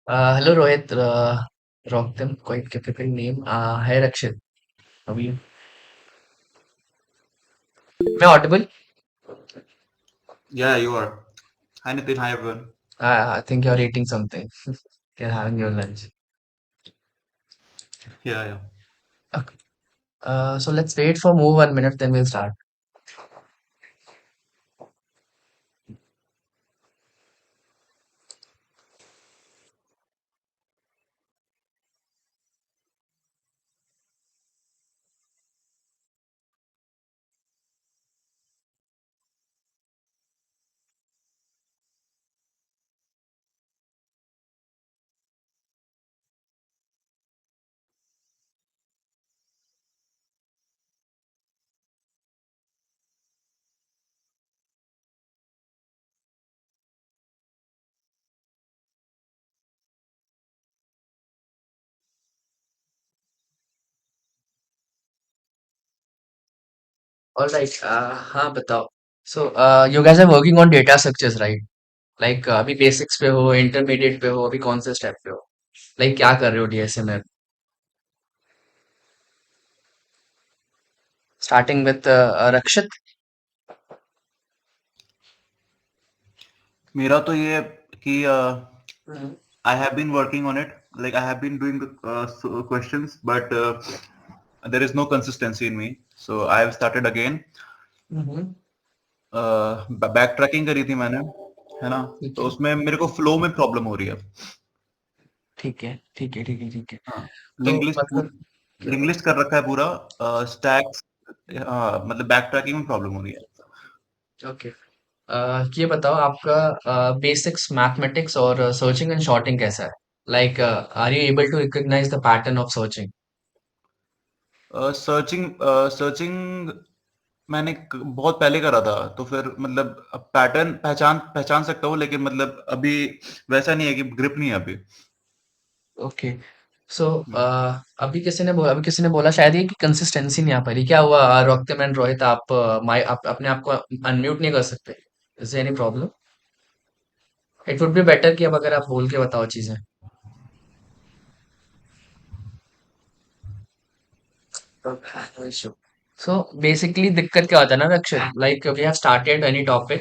Hello Rohit, rock them quite typical name. Hi Rakshit, how are you? Am I audible? Yeah, you are. Hi Nitin, hi everyone. I think you're eating something. You're having your lunch. Yeah, yeah. Okay. So let's wait for move 1 minute, then we'll start. All right. हाँ बताओ. So you guys are working on data structures, right? Like अभी basics पे हो, intermediate पे हो, अभी कौन से step पे हो? Like क्या कर रहे हो DSA में? Starting with Rakshit. मेरा तो ये है कि हम्म. I have been working on it. Like I have been doing the questions, but there is no consistency in me. So I have started again. Hmm. Back tracking करी थी मैंने, है ना? ठीक तो है. उसमें मेरे को फ्लो में प्रॉब्लम हो रही है। ठीक है. ठीक है. ठीक है. ठीक है. हाँ, तो लिंक लिस्ट मतलब क्या लिंक बोल. लिस्ट कर रखा है पूरा स्टैक्स। हाँ, मतलब बैक ट्रैकिंग में प्रॉब्लम हो रही है। ओके. ये बताओ आपका बेसिक्स मैथमेटिक्स और सर्चिंग एंड सॉर्टिंग कैसा है. Like are you able to recognise the pattern of searching. Searching searching मैंने बहुत पहले करा था, तो फिर मतलब पैटर्न पहचान पहचान सकता हूँ, लेकिन मतलब अभी वैसा नहीं है कि ग्रिप नहीं है अभी। ओके. सो हम्म। अभी किसी ने बोला शायद ये कि कंसिस्टेंसी नहीं आ पा रही. क्या हुआ रोक्तम एंड रोहित, आप आप अपने आप को अनम्यूट नहीं कर सकते. Is any problem? It would be better कि अब अगर आप बोल के बताओ चीजें. No issue. सो बेसिकली दिक्कत क्या होता है ना Rakshit, like we have started any topic,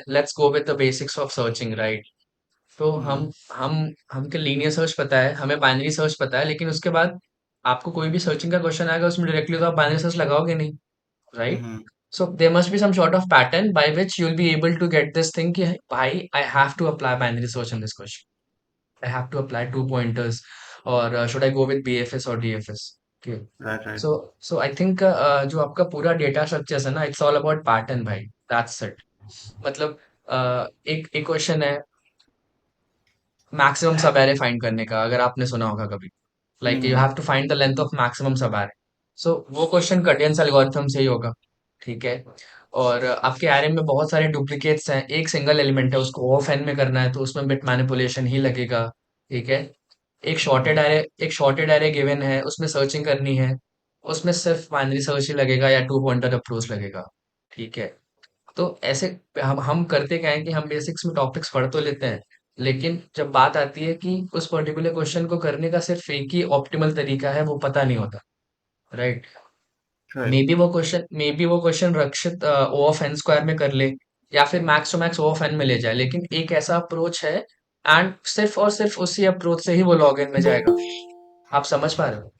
let's go with the basics of searching, right? तो हम्म। हम हमको लीनियर सर्च पता है, हमें बाइनरी सर्च पता है, लेकिन उसके बाद आपको कोई भी सर्चिंग का क्वेश्चन आएगा उसमें डायरेक्टली तो आप बाइनरी सर्च लगाओगे no, right? Hmm. So there must be some sort of pattern by which you will be able to get this thing कि भाई I have to apply binary search in this question. I have to apply two pointers, और should I go with BFS और DFS. Okay. Right, so right. So I think जो आपका पूरा data structure है ना, it's all about pattern भाई. That's it. मतलब एक एक क्वेश्चन है मैक्सिमम सब एरे फाइंड करने का, अगर आपने सुना होगा कभी. Like you hmm. Have to find the length of maximum subarray. So वो क्वेश्चन कटियंस एल्गोरिथम से ही होगा. ठीक है. और आपके एरे में बहुत सारे डुप्लीकेट्स हैं, एक सिंगल एलिमेंट है, उसको ऑफ एन में करना है तो उसमें बिट मैनिपुलेशन ही लगेगा. ठीक है. एक शॉर्टेड एरे गिवन है, उसमें सर्चिंग करनी है, उसमें सिर्फ बाइनरी सर्च ही लगेगा या टू पॉइंटर अप्रोच लगेगा. ठीक है. तो ऐसे हम करते क्या है कि हम बेसिक्स में टॉपिक्स पढ़ तो लेते हैं, लेकिन जब बात आती है कि उस पर्टिकुलर क्वेश्चन को करने का सिर्फ एक ही ऑप्टिमल तरीका है, वो पता नहीं होता, राइट? राइट। मे बी वो क्वेश्चन रक्षित ओ ऑफ एन स्क्वायर में कर ले, या फिर max to max O of N में ले जाए, लेकिन एक ऐसा अप्रोच है एंड सिर्फ और सिर्फ उसी अप्रोच से ही वो लॉग इन में जाएगा. आप समझ पा रहे हो?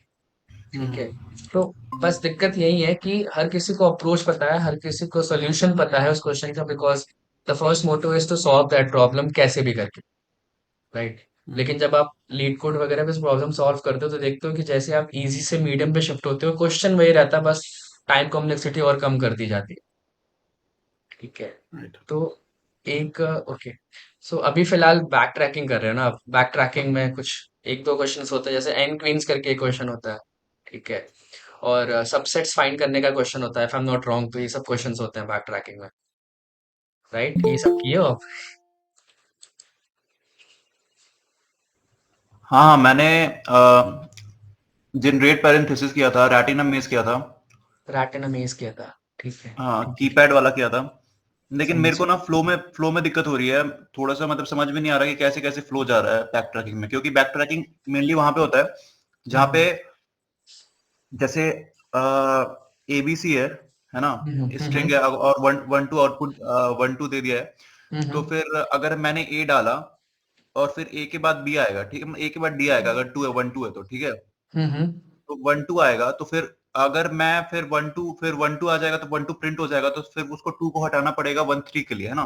ठीक है. हम्म। तो बस दिक्कत यही है कि हर किसी को अप्रोच पता है, हर किसी को सोल्यूशन पता है उस क्वेश्चन का, because the first motive is to solve that problem कैसे भी करके, राइट? हम्म। लेकिन जब आप लीड कोड वगैरह पे प्रॉब्लम सॉल्व करते हो तो देखते हो कि जैसे आप इजी से मीडियम पे शिफ्ट होते हो, क्वेश्चन वही रहता है, बस टाइम कॉम्प्लेक्सिटी और कम कर दी जाती है. ठीक है. राइट। तो एक ओके. सो अभी फिलहाल बैक ट्रैकिंग कर रहे हो ना आप? बैक ट्रैकिंग में कुछ एक दो क्वेश्चंस होते हैं, जैसे एन क्वींस करके एक क्वेश्चन होता है. ठीक है. और सबसेट्स फाइंड करने का क्वेश्चन होता है, if I am not wrong, तो ये सब क्वेश्चंस होते हैं बैक ट्रैकिंग में, राइट? ये सब किए हो आप? हाँ, हाँ, मैंने जनरेट पैरेंथेसिस किया था, रैटिनम मेज किया था। रैट एंड अमेज किया था. ठीक है. हाँ, ठीक है. ठीक कीपैड वाला किया था। लेकिन मेरे को समझ। ना फ्लो में दिक्कत हो रही है। थोड़ा-सा मतलब समझ में नहीं आ रहा कि कैसे-कैसे फ्लो जा रहा है बैक ट्रैकिंग में, क्योंकि बैक ट्रैकिंग मेनली वहाँ पे होता है, जहाँ पे हम्म जैसे एबीसी है ना? हम्म स्ट्रिंग हम्म है और 1 2 आउटपुट 1 2 दे दिया है। तो हम्म फिर अगर मैंने ए डाला और फिर ए के बाद बी आएगा, ठीक है? ए के बाद डी आएगा अगर 2 है 1 2 है तो, ठीक है? हम्म। तो 1 2 आएगा तो फिर अगर मैं फिर 1 2 आ जाएगा तो 1 2 प्रिंट हो जाएगा, तो फिर उसको 2 को हटाना पड़ेगा 1 3 के लिए, है ना?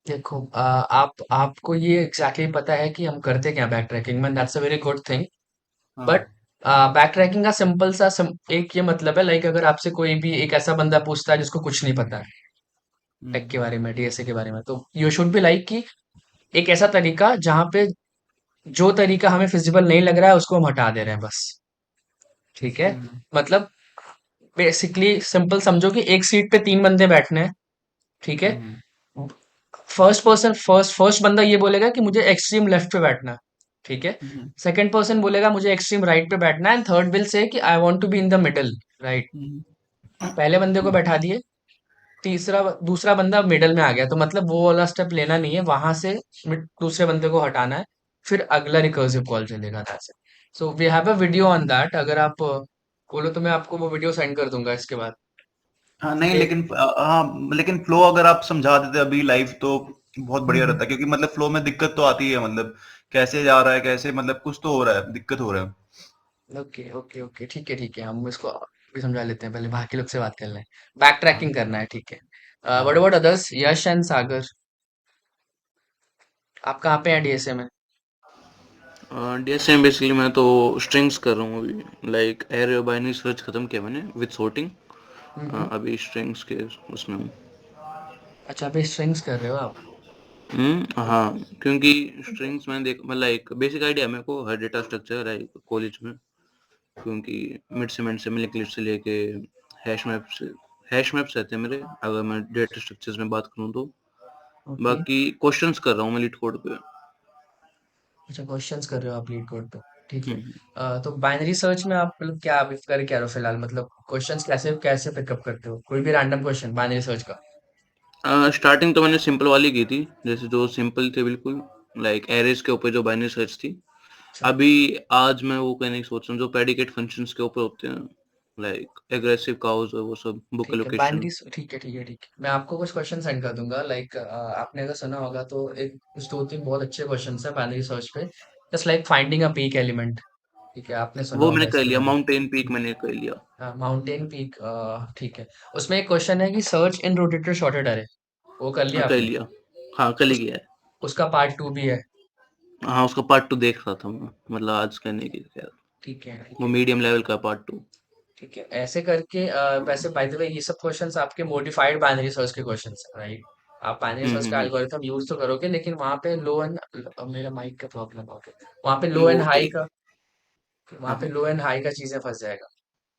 देखो आपको ये एग्जैक्टली पता है कि हम करते क्या बैक ट्रैकिंग में, that's a very good thing. But हाँ। बैक ट्रैकिंग का सिंपल सा एक ये मतलब है, लाइक अगर आपसे कोई भी एक ऐसा बंदा पूछता है जिसको कुछ नहीं पता है टेक हुँ, के बारे में, डीएसए के बारे में, तो यू शुड बी लाइक कि एक ऐसा तरीका जहां पे जो तरीका हमें फिजिबल नहीं लग रहा है उसको हम हटा दे रहे हैं बस। ठीक है। हुँ, मतलब बेसिकली सिंपल समझो कि एक सीट पे तीन बंदे बैठने हैं। ठीक है। हुँ, फर्स्ट फर्स्ट बंदा ये बोलेगा कि मुझे एक्सट्रीम लेफ्ट पे बैठना है। ठीक है। हुँ, सेकंड पर्सन बोलेगा मुझे एक्सट्रीम राइट पे बैठना है, एंड थर्ड विल से कि I want to be in the middle. Right. हुँ, पहले बंदे को बैठा दिए, दूसरा बंदा मिडल में आ गया, तो मतलब वो वाला स्टेप लेना नहीं है वहां से, दूसरे बंदे को हटाना है, फिर अगला रिकर्सिव कॉल चलेगा। That's it. So we have a video on that, अगर आप बोलो तो मैं आपको वो वीडियो सेंड कर दूंगा इसके बाद। हाँ, नहीं एक लेकिन हाँ, लेकिन फ्लो अगर आप समझा देते अभी लाइव तो बहुत बढ़िया रहता, क्योंकि मतलब फ्लो में दिक्कत तो आती है, मतलब कैसे जा रहा है, कैसे मतलब कुछ तो हो रहा है, दिक्कत हो रहा है। ओके ओके ओके, ठीक है, हम इसको भी समझा लेते हैं, पहले बाकी लोग से बात कर लें। बैक ट्रैकिंग करना है, ठीक है। व्हाट हाँ। अबाउट अदर्स, यश एंड सागर, आप कहाँ पे हैं डीएसए में? डीएसएम बेसिकली मैं तो स्ट्रिंग्स कर रहा हूँ अभी, लाइक एरे बाइनरी सर्च खत्म किया मैंने विद सॉर्टिंग। हम्म। अभी स्ट्रिंग्स के उसमें हूँ। अच्छा, अभी स्ट्रिंग्स कर रहे हो आप? हाँ, क्योंकि स्ट्रिंग्स मैंने देख मतलब एक बेसिक आइडिया है मेरे को हर डेटा स्ट्रक्चर है कॉलेज में, क्योंकि मिड से लिंक लिस्ट से लेके हैश मैप्स हैश मैप्स रहते हैं मेरे, अगर मैं डेटा स्ट्रक्चर्स में बात करूँ तो। ओके। बाकी क्वेश्चंस कर रहा हूँ मैं लीड कोड पे। अच्छा, क्वेश्चंस कर रहे हो आप लीड कोड पे। ठीक है। हम्म, तो बाइनरी सर्च में आप मतलब क्या अभी कर क्या रहे हो फिलहाल, मतलब क्वेश्चंस कैसे कैसे पिकअप करते हो, कोई भी रैंडम क्वेश्चन बाइनरी सर्च का? स्टार्टिंग तो मैंने सिंपल वाली की थी, जैसे जो सिंपल थे बिल्कुल, लाइक एरेज के ऊपर जो बाइनरी सर्च थी। अच्छा। अभी आज मैं वो करने की सोच रहा हूँ जो प्रेडिकेट फंक्शंस के ऊपर होते हैं, लाइक एग्रेसिव काउज और वो सब बुक ठीक है, एलोकेशन। ठीक है ठीक है ठीक है, मैं आपको कुछ क्वेश्चन सेंड कर दूंगा, लाइक आपने अगर सुना होगा तो एक कुछ दो तीन बहुत अच्छे क्वेश्चन है बाइनरी सर्च पे, just like finding a peak element. ठीक है, आपने सुना वो होगा मैंने कर इसके लिया, बारे में। माउंटेन पीक मैंने कर लिया। Mountain peak. ठीक है। उसमें एक क्वेश्चन है कि सर्च इन रोटेटेड शॉर्टेड अरे, वो कर लिया कर आपने? लिया। हाँ, कल ही उस किया है। उसका पार्ट टू भी है। हाँ, उसका पार्ट टू देख रहा था मैं, मतलब आज करने की खैर। ठीक है ठीक वो है मीडियम लेवल का पार्ट टू। ठीक है, ऐसे करके वैसे बाय द वे ये सब क्वेश्चंस आपके मॉडिफाइड बाइनरी सर्च के क्वेश्चंस हैं, राइट? आप बाइनरी सर्च का हम्म। एल्गोरिथम यूज तो करोगे, लेकिन वहां पे लो एंड, मेरा माइक का प्रॉब्लम हो गया, वहां पे लो वो एंड हाई एक। का, वहां हाँ पे हाँ। लो एंड हाई का चीजें फंस जाएगा।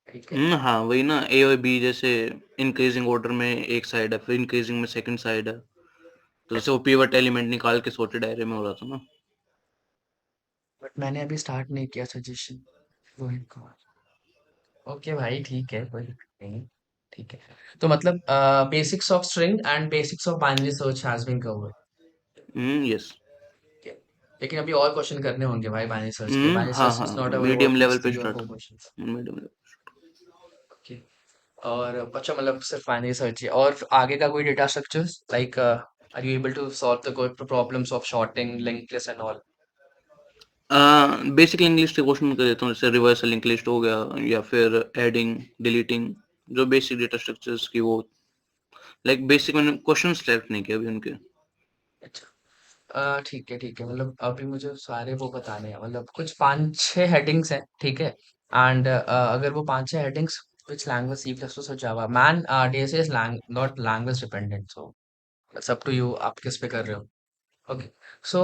ठीक है। हाँ वही ना, ए और बी जैसे इंक्रीजिंग ऑर्डर में एक साइड है, फिर इंक्रीजिंग में सेकंड साइड है। तो जैसे वो पिवट एलिमेंट निकाल के सॉर्टेड एरे में हो रहा था ना। बट मैंने अभी स्टार्ट नहीं किया सजेशन। रोहित कुमार। ओके भाई, ठीक है, कोई दिक्कत नहीं। ठीक है। तो मतलब basics of string and basics of binary search has been covered. Yes. लेकिन अभी और क्वेश्चन करने होंगे भाई बाइनरी सर्च के, बाइनरी हाँ सर्च हाँ, is not about medium level पे 3 or start. 4 questions. Medium level. Okay. और अच्छा, मतलब सिर्फ बाइनरी सर्च ही, और आगे का कोई data structures like are you able to solve the problems of sorting link list and all? Basic link list के क्वेश्चन कर देता हूँ, जैसे रिवर्सल लिंक लिस्ट हो गया, या फिर एडिंग डिलीटिंग, जो बेसिक डेटा स्ट्रक्चर्स की वो, लाइक बेसिक मैंने क्वेश्चन सेलेक्ट नहीं किया अभी उनके। अच्छा। ठीक है, मतलब अभी मुझे सारे वो बताने हैं, मतलब कुछ पांच छह हेडिंग्स हैं, ठीक है। एंड अगर वो पांच छह headings, which language, C plus plus और Java, man, DSA is not language dependent, so it's up to you, आप किस पे कर रहे हो। ओके। सो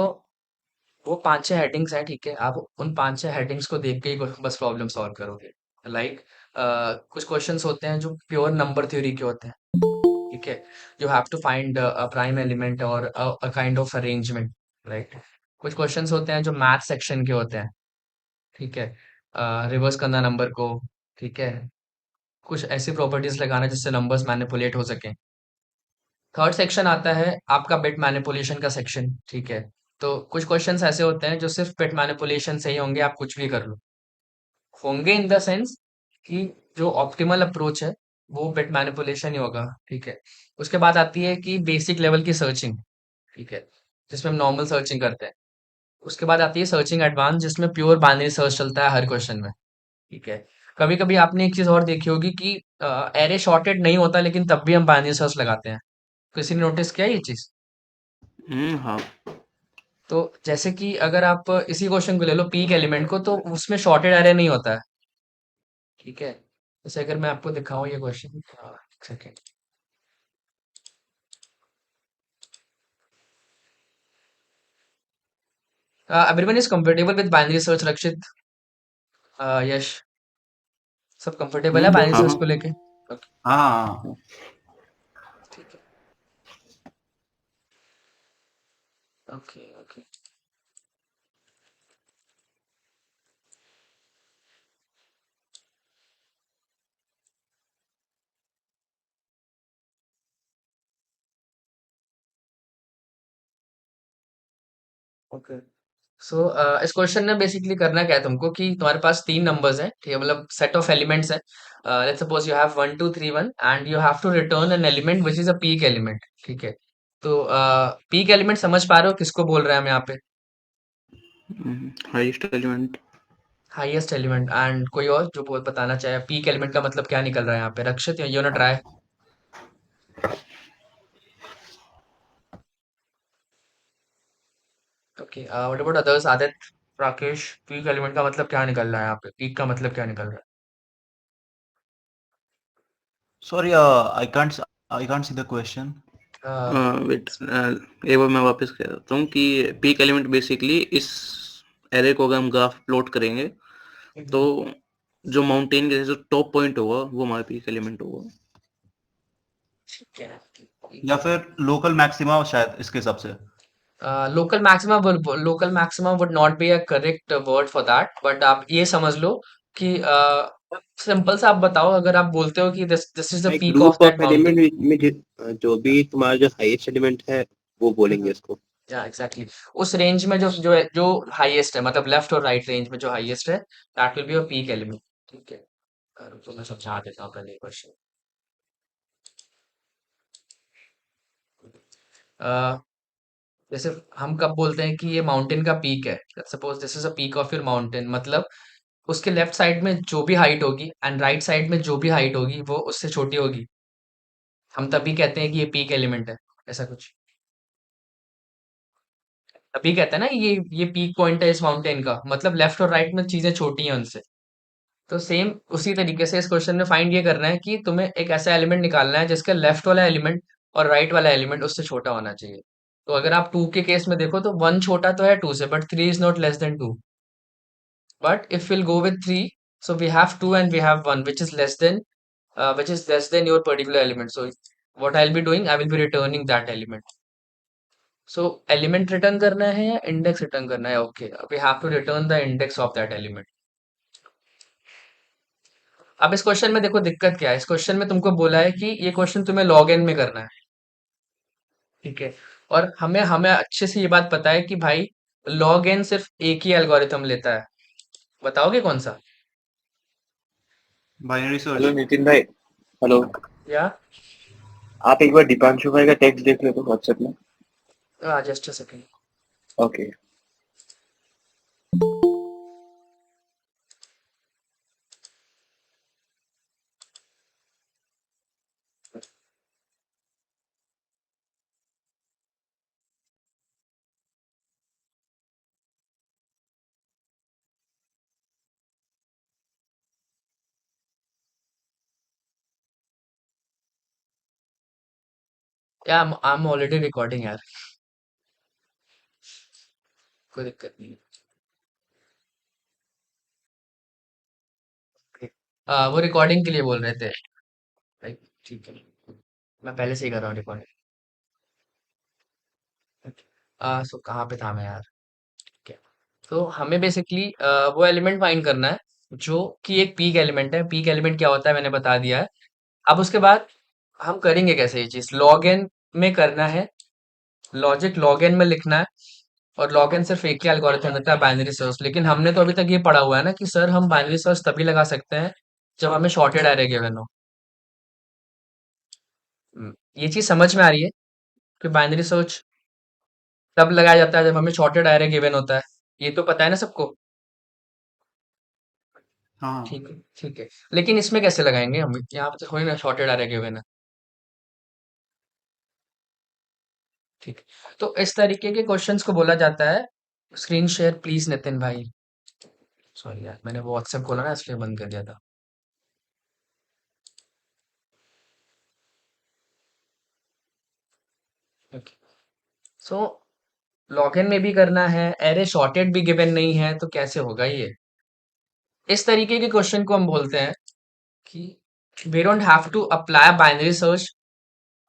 वो पांच छह हेडिंग्स हैं, ठीक है, आप उन पांच छह हेडिंग्स को देख के ही बस प्रॉब्लम सॉल्व करोगे। लाइक कुछ क्वेश्चंस होते हैं जो प्योर नंबर थ्योरी के होते हैं। ठीक है। You have to find a prime element और a kind of arrangement, right? कुछ क्वेश्चंस होते हैं जो मैथ सेक्शन के होते हैं। ठीक है। रिवर्स करना नंबर को। ठीक है। कुछ ऐसी प्रॉपर्टीज लगाना जिससे नंबर्स मैनिपुलेट हो सके। थर्ड सेक्शन आता है आपका बिट मैनिपुलेशन का सेक्शन, ठीक है। तो कुछ क्वेश्चंस ऐसे होते हैं जो सिर्फ बिट मैनिपुलेशन से ही होंगे, आप कुछ भी कर लो। होंगे इन द सेंस कि जो ऑप्टिमल अप्रोच है वो बिट मैनिपुलेशन ही होगा, ठीक है। उसके बाद आती है कि बेसिक लेवल की सर्चिंग, ठीक है, जिसमें हम नॉर्मल सर्चिंग करते हैं। उसके बाद आती है सर्चिंग एडवांस, जिसमें प्योर बाइनरी सर्च चलता है हर क्वेश्चन में, ठीक है। कभी कभी आपने एक चीज और देखी होगी कि एरे शॉर्टेड नहीं होता लेकिन तब भी हम बाइनरी सर्च लगाते हैं। किसी ने नोटिस किया ये चीज? हाँ। तो जैसे कि अगर आप इसी क्वेश्चन को ले लो, पीक एलिमेंट को, तो उसमें शॉर्टेड एरे नहीं होता है, ठीक है। जैसे अगर मैं आपको दिखाऊं ये question, second. Everyone is comfortable with binary search, Rakshit, Yash, सब कंफर्टेबल है बाइनरी हाँ, सर्च हाँ। को लेके? ओके, हाँ, हाँ, हाँ। ठीक है। Okay okay. ओके। सो इस क्वेश्चन में बेसिकली करना क्या है तुमको कि तुम्हारे पास तीन नंबर्स हैं, ठीक है, मतलब सेट ऑफ एलिमेंट्स है। Let's suppose you have 1 2 3 1 and you have to return an element which is a peak element, ठीक है। तो पीक एलिमेंट समझ पा रहे हो किसको बोल रहे हैं हम यहाँ पे? Highest element. Highest element. And कोई और जो बोल बताना चाहे पीक एलिमेंट का मतलब क्या निकल रहा है यहाँ पे? रक्षित, यू ना try. Okay, what about others? Aditya, Rakesh, peak element का मतलब क्या निकल रहा है यहाँ पे? पीक का मतलब क्या निकल रहा Sorry, I can't see the question. है? वेट, एक बार मैं वापस कह देता हूँ कि पीक एलिमेंट बेसिकली इस एरे को अगर हम ग्राफ प्लॉट करेंगे तो जो माउंटेन के जो टॉप पॉइंट होगा वो हमारा पीक एलिमेंट होगा। ठीक है। या फिर लोकल मैक्सिमा शायद इसके हिसाब से। Local maximum would not be a correct word for that, but आप ये समझ लो कि सिंपल सा आप बताओ, अगर आप बोलते हो कि दिस दिस इज द एक peak of group that of mountain. Element में जो भी तुम्हारा जो हाईएस्ट एलिमेंट है वो बोलेंगे उसको। या एग्जैक्टली, उस रेंज में जो हाईएस्ट है, मतलब लेफ्ट और राइट रेंज में जो हाईएस्ट है, that will be a peak element, ठीक है। तो मैं समझा देता हूँ पहले क्वेश्चन। जैसे हम कब बोलते हैं कि ये माउंटेन का पीक है? Suppose this is a peak of your mountain, मतलब उसके लेफ्ट साइड में जो भी हाइट होगी एंड राइट साइड में जो भी हाइट होगी वो उससे छोटी होगी, हम तभी कहते हैं कि ये पीक एलिमेंट है। ऐसा कुछ तभी कहते हैं ना, ये पीक पॉइंट है इस माउंटेन का, मतलब लेफ्ट और राइट में चीजें छोटी हैं उनसे। तो सेम उसी तरीके से इस क्वेश्चन में फाइंड ये करना है कि तुम्हें एक ऐसा एलिमेंट निकालना है जिसका लेफ्ट वाला एलिमेंट और राइट वाला एलिमेंट उससे छोटा होना चाहिए। तो अगर आप टू के केस में देखो तो वन छोटा तो है टू से, but three is not less than two. But if we'll go with 3, so we have 2 and we have 1, which is less than your particular element. So what I'll be doing, I will be returning that element. So element return करना है या index return करना है? Okay, we have to return the index of that element. अब इस question में देखो दिक्कत क्या है। इस क्वेश्चन में तुमको बोला है कि ये क्वेश्चन तुम्हें log n में करना है, ठीक है। और हमें हमें अच्छे से ये बात पता है कि भाई log n सिर्फ एक ही एल्गोरिथम लेता है। बताओगे कौन सा? Binary hello search. नितिन भाई। हेलो। या आप एक बार दीपांशु भाई का टेक्स्ट देख लो तो व्हाट्सएप में। Just a second. ओके। या आई एम ऑलरेडी रिकॉर्डिंग यार, कोई दिक्कत नहीं है। वो रिकॉर्डिंग के लिए बोल रहे थे, लाइक, ठीक है, मैं पहले से ही कर रहा हूँ रिकॉर्डिंग। सो कहाँ पे था मैं यार? ठीक है। तो हमें बेसिकली वो एलिमेंट फाइंड करना है जो कि एक पीक एलिमेंट है। पीक एलिमेंट क्या होता है मैंने बता दिया है। अब उसके बाद हम करेंगे कैसे ये चीज? लॉग एन में करना है, लॉजिक लॉग एन में लिखना है, और लॉग एन सिर्फ एक ही एल्गोरिथम देता है, बाइनरी सर्च। लेकिन हमने तो अभी तक ये पढ़ा हुआ है ना कि सर हम बाइनरी सर्च तभी लगा सकते हैं जब हमें शॉर्टेड एरे गिवन हो। ये चीज समझ में आ रही है कि बाइनरी सर्च तब लगाया जाता है जब हमें शॉर्टेड एरे गिवन होता है। ये तो पता है ना सबको? हाँ। ठीक है, ठीक है। लेकिन इसमें कैसे लगाएंगे हम? यहाँ पे तो थोड़ी ना शॉर्टेड एरे गिवन है। ठीक है, तो इस तरीके के क्वेश्चंस को बोला जाता है। स्क्रीन शेयर प्लीज नितिन भाई। सॉरी यार, मैंने व्हाट्सएप खोला ना इसलिए बंद कर दिया था। ओके, सो लॉगिन में भी करना है, एरे शॉर्टेड भी गिवन नहीं है, तो कैसे होगा ये? इस तरीके के क्वेश्चन को हम बोलते हैं कि we don't have to apply binary search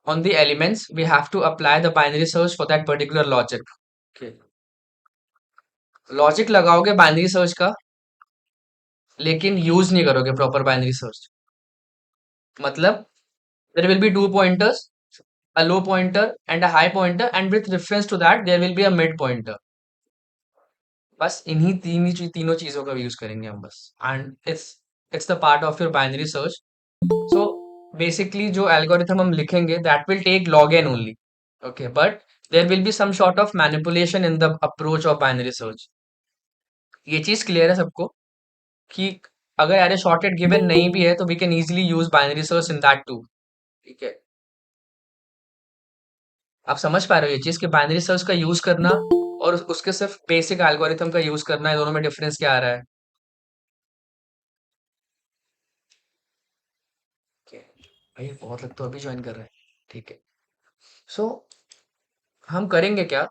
on the elements, we have to apply the binary search for that particular logic. Okay. Logic लगाओगे बाइनरी सर्च का, लेकिन यूज नहीं करोगे प्रॉपर बाइनरी सर्च। मतलब there will be two pointers, a low pointer and a high pointer, and with reference to that there will be a mid pointer. बस इन्हीं तीनों चीजों का यूज करेंगे हम बस, and it's the part of your binary search. So basically जो algorithm हम लिखेंगे that will take log n only. Okay, but there will be some sort of manipulation in the approach of binary search. ये चीज clear है सबको कि अगर array shorted given नहीं भी है तो we can easily use binary search in that too. ठीक है, आप समझ पा रहे हो ये चीज कि बाइनरी सर्च का यूज करना और उसके सिर्फ बेसिक एल्गोरिथम का यूज करना है, दोनों में डिफरेंस क्या आ रहा है? Okay. भाई बहुत लोग तो अभी ज्वाइन कर रहे हैं। ठीक है, सो हम करेंगे क्या?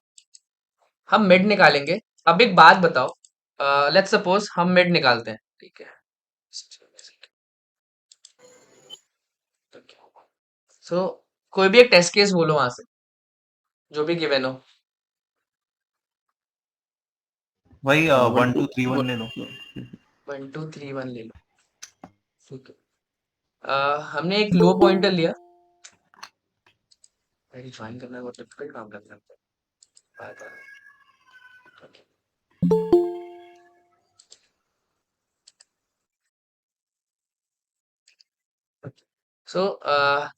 हम मिड निकालेंगे। अब एक बात बताओ, लेट्स सपोज हम मिड निकालते हैं, ठीक है? सो कोई भी एक टेस्ट केस बोलो वहां से, जो भी गिवन हो। वही हाँ, वन 1 टू 2 3 1 ले लो। 1 2 3 1 ले लो। ठीक है, हमने एक लो पॉइंटर लिया। मेरी ज्वाइन करना बहुत डिफिकल्ट काम करना है। बार-बार। Okay. So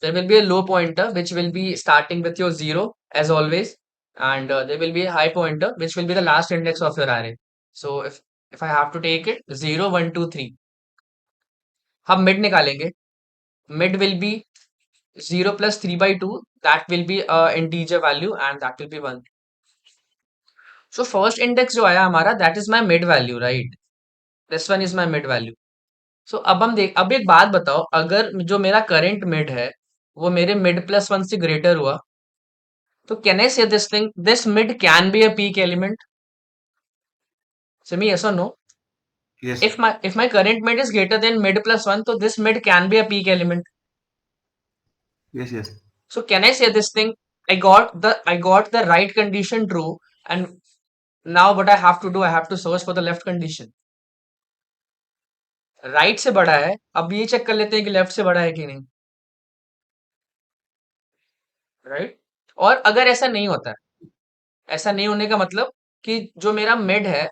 there will be a low pointer which will be starting with your 0 as always, and there will be a high pointer which will be the last index of your array. So if I have to take it 0 1 2 3, हम mid निकालेंगे। Mid will be 0 plus 3 by 2, that will be a integer value and that will be 1. So first index जो आया हमारा, that is my mid value, right? This one is my mid value. सो अब एक बात बताओ, अगर जो मेरा करंट मिड है वो मेरे मिड प्लस वन से ग्रेटर हुआ, तो can I say this thing, this mid can be a peak element? Simi, yes और no? Yes if my current mid is greater than mid plus 1, so this mid can be a peak element. Yes yes So can I say this thing, I got the right condition true, and now what I have to do, I have to search for the left condition. Right से बड़ा है, अब ये check कर लेते हैं कि left से बड़ा है कि नहीं, राइट? और अगर ऐसा नहीं होता है, ऐसा नहीं होने का मतलब कि जो मेरा मिड है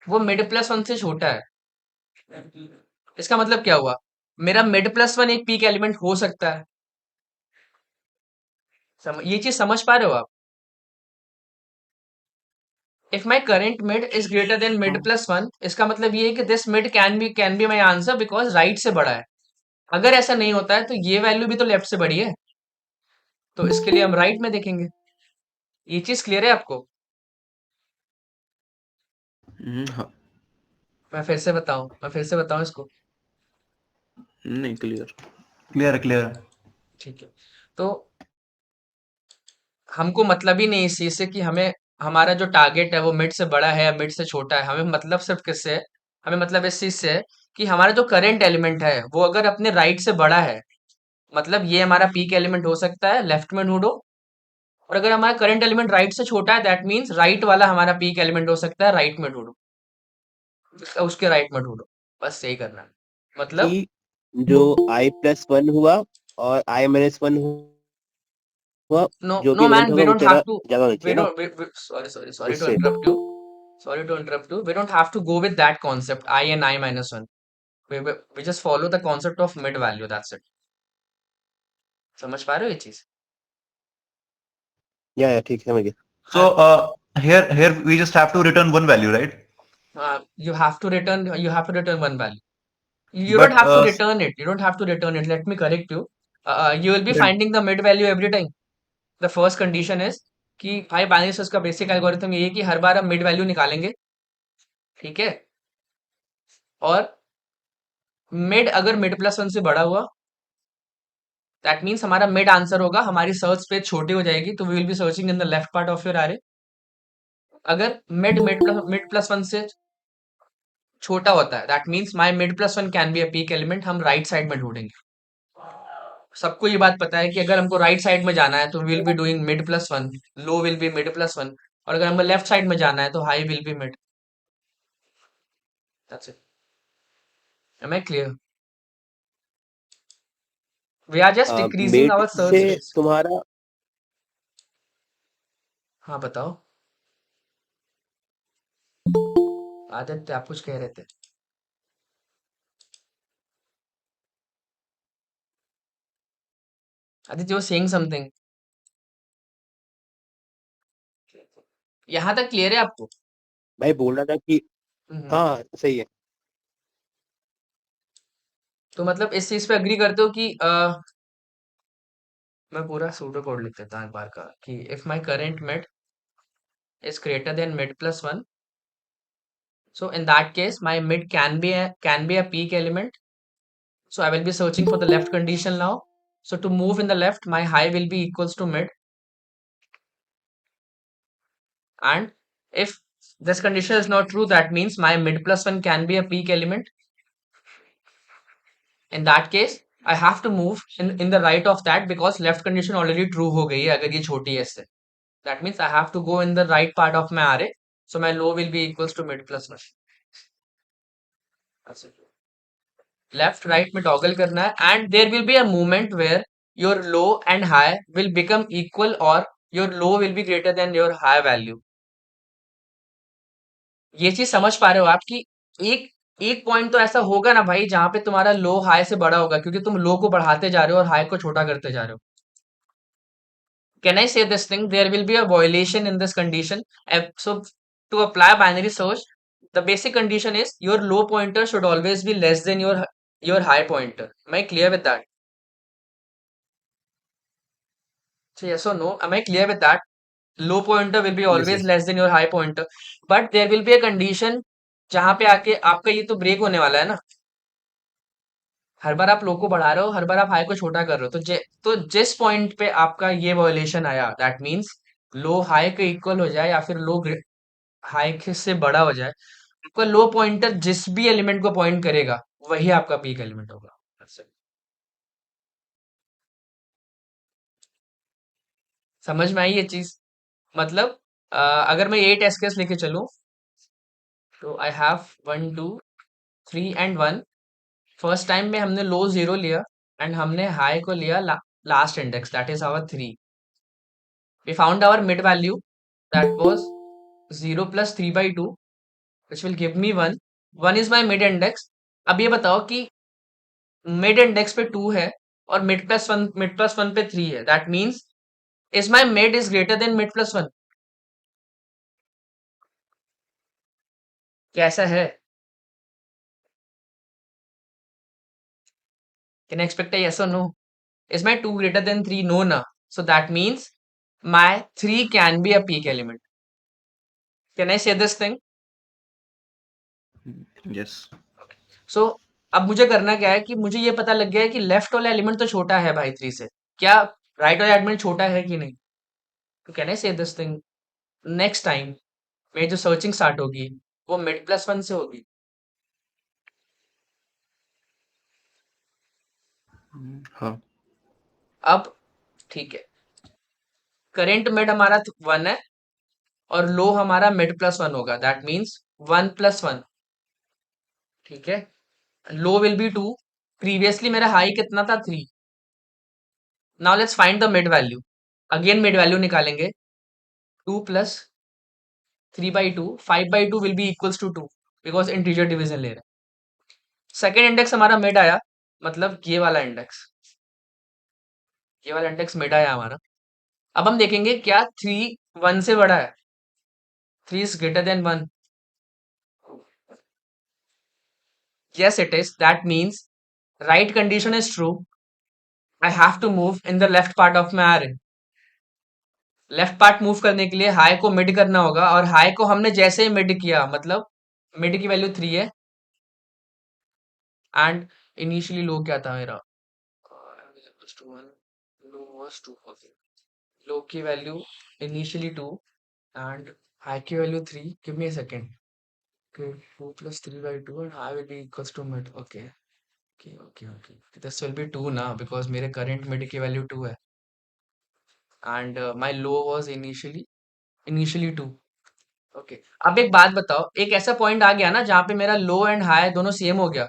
वो मिड प्लस वन से छोटा है, इसका मतलब क्या हुआ? मेरा मिड प्लस वन एक पीक एलिमेंट हो सकता है। ये चीज समझ पा रहे हो आप? If my current mid is greater then mid plus one, इसका मतलब ये है कि this mid can be my answer because right से बड़ा है। अगर ऐसा नहीं होता है तो ये वैल्यू भी तो लेफ्ट से बड़ी है, तो इसके लिए हम राइट में देखेंगे। ये चीज क्लियर है आपको? हाँ, मैं फिर से बताऊं इसको? नहीं क्लियर। क्लियर है। ठीक है, तो हमको मतलब ही नहीं इस चीज से कि हमें हमारा जो टारगेट है वो मिड से बड़ा है या मिड से छोटा है। हमें मतलब सिर्फ किससे है? हमें मतलब इस चीज से है कि हमारा जो करंट एलिमेंट है वो अगर अपने राइट से बड़ा है, मतलब ये हमारा पीक एलिमेंट हो सकता है, लेफ्ट में ढूंढो। और अगर हमारा करंट एलिमेंट राइट से छोटा है, दैट मीन्स राइट वाला हमारा पीक एलिमेंट हो सकता है, राइट में ढूंढो। उसके राइट में ढूंढो, बस यही करना है। मतलब कि जो i+1 हुआ और i-1 हुआ वो No, जो no, भी man, एलिमेंट we होगा वो don't have तेरा to. ज्यादा होना We चाहिए ना don't. Sorry to उससे। interrupt you. Sorry to interrupt you. We don't have to go with that concept, I and I minus one. We just follow the concept of mid value. That's it. समझ पा रहे हो ये चीज? या ठीक है, मैं गया। So हाँ. here we just have to return one value, right? You have to return. You have to return one value. You don't But have to return it. You don't have to return it. Let me correct you. You will be but finding the mid value every time. The first condition is कि भाई binary search का basic algorithm ये है कि हर बार हम mid value निकालेंगे, ठीक है? और मिड अगर मिड प्लस वन से बड़ा हुआ, दैट मीन्स हमारा मिड आंसर होगा, हमारी सर्च स्पेस छोटी हो जाएगी, तो we will be searching in the left part of your array. अगर मिड प्लस वन से छोटा होता है, that means my mid plus one can be a peak element, हम राइट साइड में ढूंढेंगे। सबको ये बात पता है कि अगर हमको राइट साइड में जाना है तो will be doing mid plus one, low will be mid plus one, और अगर हमको लेफ्ट साइड में जाना है तो high will be mid. That's it. Am I clear? We are just decreasing mid our search से स्पेस। तुम्हारा हाँ बताओ आदित्य, आप कुछ कह रहे थे? Aditya was saying something. यहाँ तक क्लियर है आपको? भाई बोल रहा था कि हम्म। हाँ सही है। तो मतलब इस चीज पे अग्री करते हो कि मैं पूरा सूडो कोड लिख देता हूँ एक बार का, कि if my current mid is greater then mid plus one, so in that case my mid can be a peak element, so I will be searching for the left condition now. So to move in the left, my high will be equals to mid, and if this condition is not true, that means my mid plus one can be a peak element. In that case I have to move in the right of that, because left condition already true हो गई है अगर ये छोटी है इससे। That means I have to go in the right part of my array, so my low will be equals to mid plus one. That's it. Left right में toggle करना है, and there will be a moment where your low and high will become equal, और your low will be greater than your high value. ये चीज समझ पा रहे हो आप कि एक एक पॉइंट तो ऐसा होगा ना भाई जहां पे तुम्हारा लो हाई से बड़ा होगा, क्योंकि तुम लो को बढ़ाते जा रहे हो और हाई को छोटा करते जा रहे हो। Can I say this thing, there will be a violation in this condition. So to apply binary search, the basic condition is your low pointer should always be less than your high pointer. Am I clear with that? So yes or no? Am I clear with that? Low pointer will be yes, always yes. less than your high pointer, but there will be a condition जहां पे आके आपका ये तो break होने वाला है ना। हर बार आप लो को बढ़ा रहे हो, हर बार आप हाई को छोटा कर रहे हो, तो जिस पॉइंट पे आपका ये वॉयलेशन आया, दैट मीन्स लो हाई के इक्वल हो जाए या फिर लो हाई से बड़ा हो जाए, आपका लो पॉइंटर जिस भी एलिमेंट को पॉइंट करेगा वही आपका पीक एलिमेंट होगा। That's it. समझ में आई ये चीज? मतलब अगर मैं 8 एसकेस लेके चलूं, तो I have 1 2 3 and 1। First time में हमने लो 0 लिया, एंड हमने हाई को लिया last index, that is our 3। We found our mid value, that was 0 plus 3/2, which will give me 1। 1 is my mid index. अब ये बताओ कि मिड इंडेक्स पे 2 है और मिड प्लस वन पे 3 है, that means is my mid is greater then mid plus one? कैसा है? Can expect a yes or no? Is my 2 greater than 3? No, na. So that means my 3 can be a peak element. Can I say this thing? Yes. So अब मुझे करना क्या है कि मुझे ये पता लग गया है कि लेफ्ट वाला एलिमेंट तो छोटा है भाई 3 से, क्या राइट वाला एलिमेंट छोटा है कि नहीं? तो can I say this thing? Next time मेरी जो सर्चिंग स्टार्ट होगी वो मिड प्लस वन से होगी। हाँ। अब ठीक है, करेंट मिड हमारा 1 है और लो हमारा मिड प्लस वन होगा, दैट मीन्स 1 + 1। ठीक है, लो विल बी 2। प्रीवियसली मेरा हाई कितना था? 3। Now let's find the mid value. Again mid value निकालेंगे 2 plus 3/2 5/2 will be equals to 2 because integer division ले रहे हैं। सेकेंड इंडेक्स हमारा मिड आया, मतलब ये वाला इंडेक्स मिड आया हमारा। अब हम देखेंगे क्या 3 1 से बड़ा है, 3 is greater then 1। Yes, it is. That means right condition is true. I have to move in the left part of my array. Left part move करने के लिए हाई को मिड करना होगा, और हाई को हमने जैसे ही मिड किया, मतलब मिड की वैल्यू 3 है एंड इनिशियली लो क्या था मेरा, लो की वैल्यू इनिशियली 2 एंड हाई की value 3। Give me a second. Okay, 2 plus 3/2 and I will be equals to mid. Okay, okay. This will be 2 now because मेरे current mid की value 2 है and my low was initially 2. Okay. अब एक बात बताओ, एक ऐसा पॉइंट आ गया ना जहाँ पे मेरा लो एंड हाई दोनों सेम हो गया।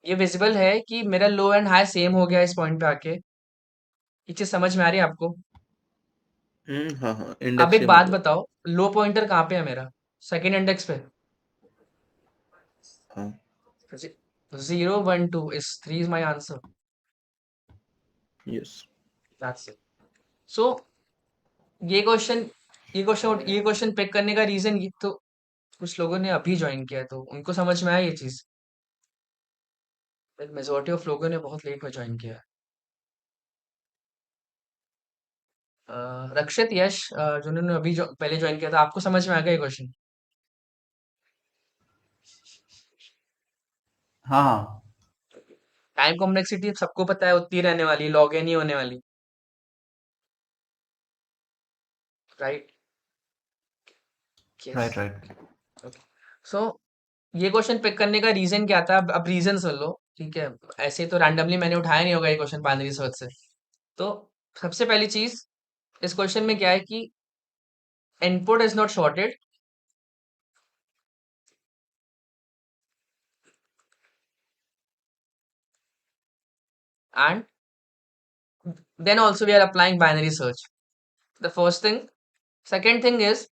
ये विजिबल है कि मेरा लो एंड हाई सेम हो गया इस पॉइंट पे आके। ये चीज समझ में आ रही है आपको? हाँ हाँ, अब इंडेक्स एक सेम हो बात गया। बताओ, लो पॉइंटर कहाँ पे है मेरा? सेकेंड इंडेक्स पे। हाँ 0 1 2 is 3 is my answer. Yes. That's it. So ये क्वेश्चन ये क्वेश्चन पिक करने का रीजन ये तो कुछ लोगों ने अभी ज्वाइन किया है, तो उनको समझ में आया ये चीज। मेजोरिटी ऑफ लोगों ने बहुत लेट में ज्वाइन किया है। रक्षित, यश, जिन्होंने अभी पहले ज्वाइन किया था, आपको समझ में आ गया ये क्वेश्चन? हाँ, हाँ। टाइम कॉम्प्लेक्सिटी सबको पता है उतनी रहने वाली, लॉग एन ही होने वाली, right? Yes. Right, right. Okay. So ये क्वेश्चन पिक करने का रीजन क्या था? अब रीजन सुन लो, ठीक है? ऐसे तो रैंडमली मैंने उठाया नहीं होगा ये क्वेश्चन बाइनरी सर्च से। तो सबसे पहली चीज इस क्वेश्चन में क्या है कि input is not shorted and then also we are applying binary search. The first thing. Second thing is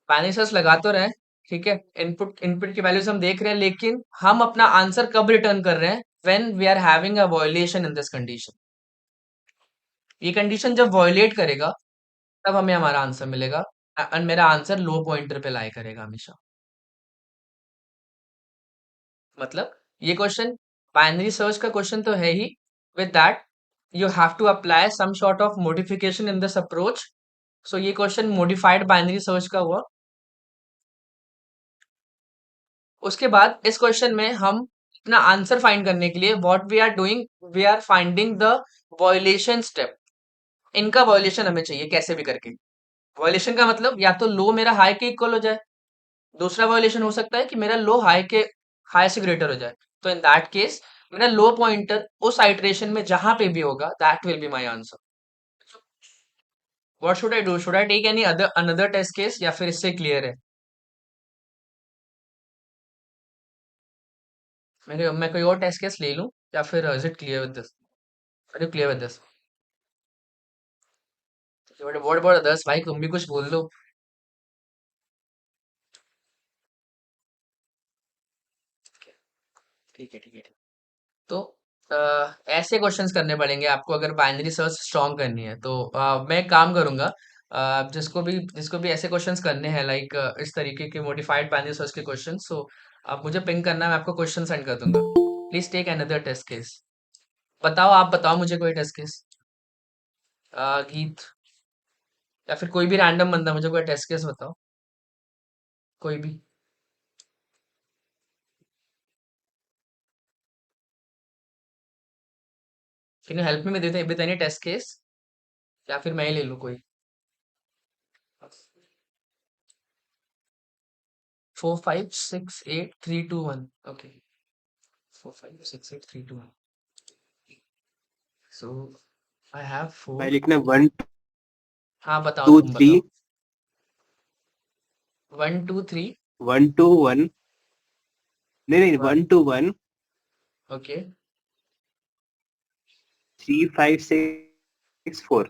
binary search लगा तो रहे हैं, ठीक है? इनपुट की वैल्यूज हम देख रहे हैं, लेकिन हम अपना आंसर कब रिटर्न कर रहे हैं? when we are having a violation in this condition. ये कंडीशन जब वॉयलेट करेगा तब हमें हमारा आंसर मिलेगा, एंड मेरा आंसर लो पॉइंटर पे लाई करेगा हमेशा। मतलब ये क्वेश्चन बाइनरी सर्च का क्वेश्चन तो है ही, with that you have to apply some sort of modification in this approach. So ये क्वेश्चन मॉडिफाइड बाइनरी सर्च का हुआ। उसके बाद इस क्वेश्चन में हम अपना आंसर फाइंड करने के लिए what we are doing, we are finding the violation step. इनका वॉयलेशन हमें चाहिए कैसे भी करके। वॉयलेशन का मतलब या तो लो मेरा हाई के इक्वल हो जाए, दूसरा वॉयलेशन हो सकता है कि मेरा लो हाई से ग्रेटर हो जाए। तो इन दैट केस मेरा लो पॉइंटर उस आइटरेशन में जहां पे भी होगा that will be my answer. What should I do? Should I take any other another test case या फिर इससे क्लियर है? मैं कोई और टेस्ट केस ले लूं या फिर is it clear with this? Are you clear with this? What about others? भाई तुम भी कुछ बोल दो। ठीक है। तो ऐसे क्वेश्चंस करने पड़ेंगे आपको अगर बाइनरी सर्च स्ट्रॉन्ग करनी है। तो मैं एक काम करूंगा, जिसको भी ऐसे क्वेश्चंस करने हैं लाइक इस तरीके के मॉडिफाइड बाइनरी सर्च के क्वेश्चन, सो आप मुझे पिंग करना, मैं आपको क्वेश्चन सेंड कर दूंगा। Please take another test case. बताओ, आप बताओ मुझे कोई टेस्ट केस। गीत या फिर कोई भी रैंडम बंदा मुझे कोई टेस्ट केस बताओ, कोई भी। Can you help me with any test case, या फिर मैं ही ले लूँ कोई? 4 5 6 8 3 2 1। ओके, 4 5 6 8 3 2 1। सो आई हैव भाई 4। लिखना 1 हाँ बताओ, 2 तुम 3 बताओ। 1 2 3। 1 2 1 नहीं 1। 1 2 1 ओके। 3 5 6 4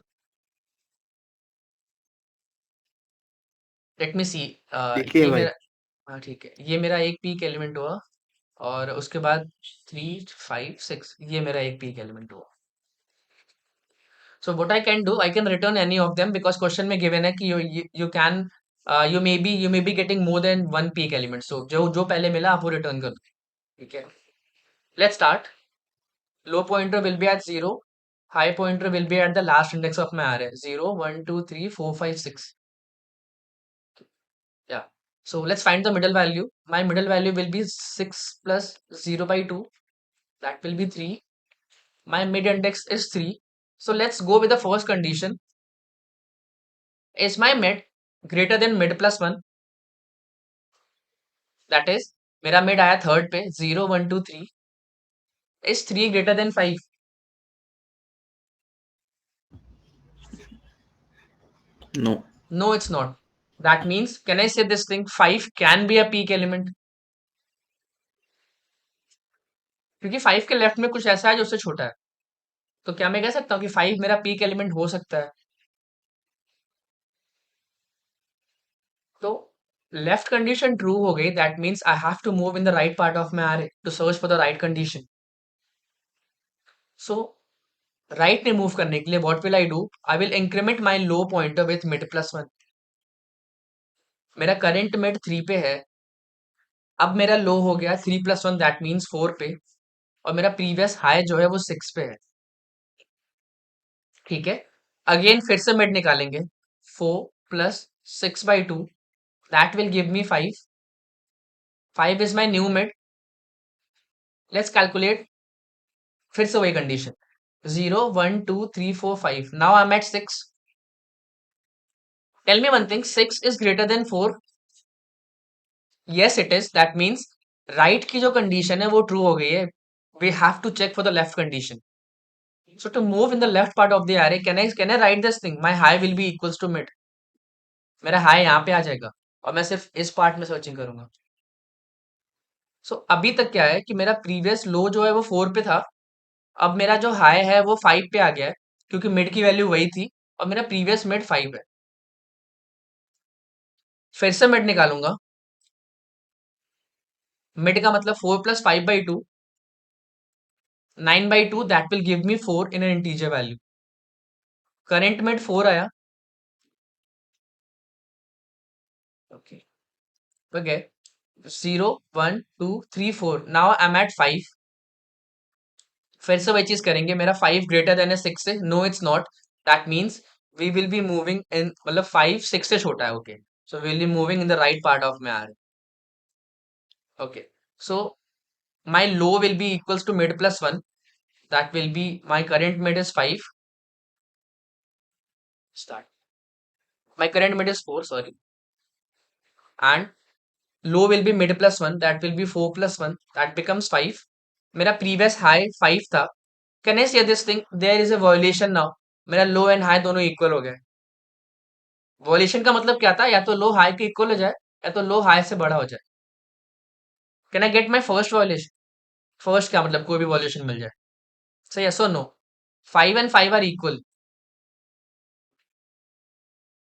लेट मी सी। देखिए ये भाई। मेरा, हाँ ठीक है, ये मेरा एक पीक एलिमेंट हुआ, और उसके बाद 3 5 6 ये मेरा एक पीक एलिमेंट हुआ। So what I can do, I can return any of them because question में given है कि you can you may be getting more than one peak element. So जो पहले मिला आप वो return कर दो, ठीक है। Let's start. Low pointer will be at 0. High pointer will be at the last index of my array. 0 1 2 3 4 5 6. Yeah. So let's find the middle value. My middle value will be 6 plus 0 by 2. That will be 3. My mid index is 3. So let's go with the first condition. Is my mid greater than mid plus 1? That is, मेरा mid आया third पे 0 1 2 3. Is 3 greater than 5? No. No, it's not. That means, can I say this thing? 5 can be a peak element. क्योंकि 5 के left में कुछ ऐसा है जो उससे छोटा है, तो क्या मैं कह सकता हूँ कि 5 मेरा पीक एलिमेंट हो सकता है? तो लेफ्ट कंडीशन ट्रू हो गई, that means I have to move in the right part of my array to search for the right condition. So right में मूव करने के लिए what will I do? I will increment my low pointer with mid plus 1। मेरा current mid 3 पे है, अब मेरा लो हो गया 3 प्लस 1, दैट मीन्स 4 पे, और मेरा प्रीवियस हाई जो है वो 6 पे है, ठीक है। अगेन फिर से मिड निकालेंगे, 4 plus 6 by 2, that will give me 5। 5 is my new mid. Let's calculate. फिर से वही condition, 0 1 2 3 4 5। Now I am at 6। Tell me one thing, 6 is greater than 4? Yes it is. That means right की जो condition है वो true हो गई है। We have to check for the left condition. So to move in the left part of the array, can I write this thing? My high will be equals to mid. मेरा high यहाँ पे आ जाएगा और मैं सिर्फ इस part में searching करूंगा। सो अभी तक क्या है कि मेरा प्रीवियस लो जो है वो 4 पे था, अब मेरा जो हाई है वो 5 पे आ गया है, क्योंकि मिड की वैल्यू वही थी और मेरा प्रीवियस मिड 5 है। फिर से मिड निकालूंगा। मिड का मतलब 4 plus 5 by 2, 9 by 2, that will give me 4 in an integer value. Current mid 4 आया। Okay okay, 0 1 2 3 4। Now I am at 5। फिर से वही चीज करेंगे, मेरा 5 ग्रेटर देन है 6 से? No it's not. That means we will be moving in, मतलब 5 6 से छोटा है, okay. So we will be moving in the right part of my array. Okay, so my low will be equals to mid plus 1, that will be my current mid is 5। Start. My current mid is 4, sorry, and low will be mid plus 1, that will be 4 plus 1, that becomes 5। मेरा previous high 5 था। Can I say this thing? There is a violation now. मेरा low and high दोनों equal हो गए। Violation का मतलब क्या था? या तो लो हाई के इक्वल हो जाए या तो लो हाई से बड़ा हो जाए। Can I get my first violation? First क्या मतलब? कोई भी वॉल्यूशन मिल जाए। सो यस और no? 5 and 5 are equal.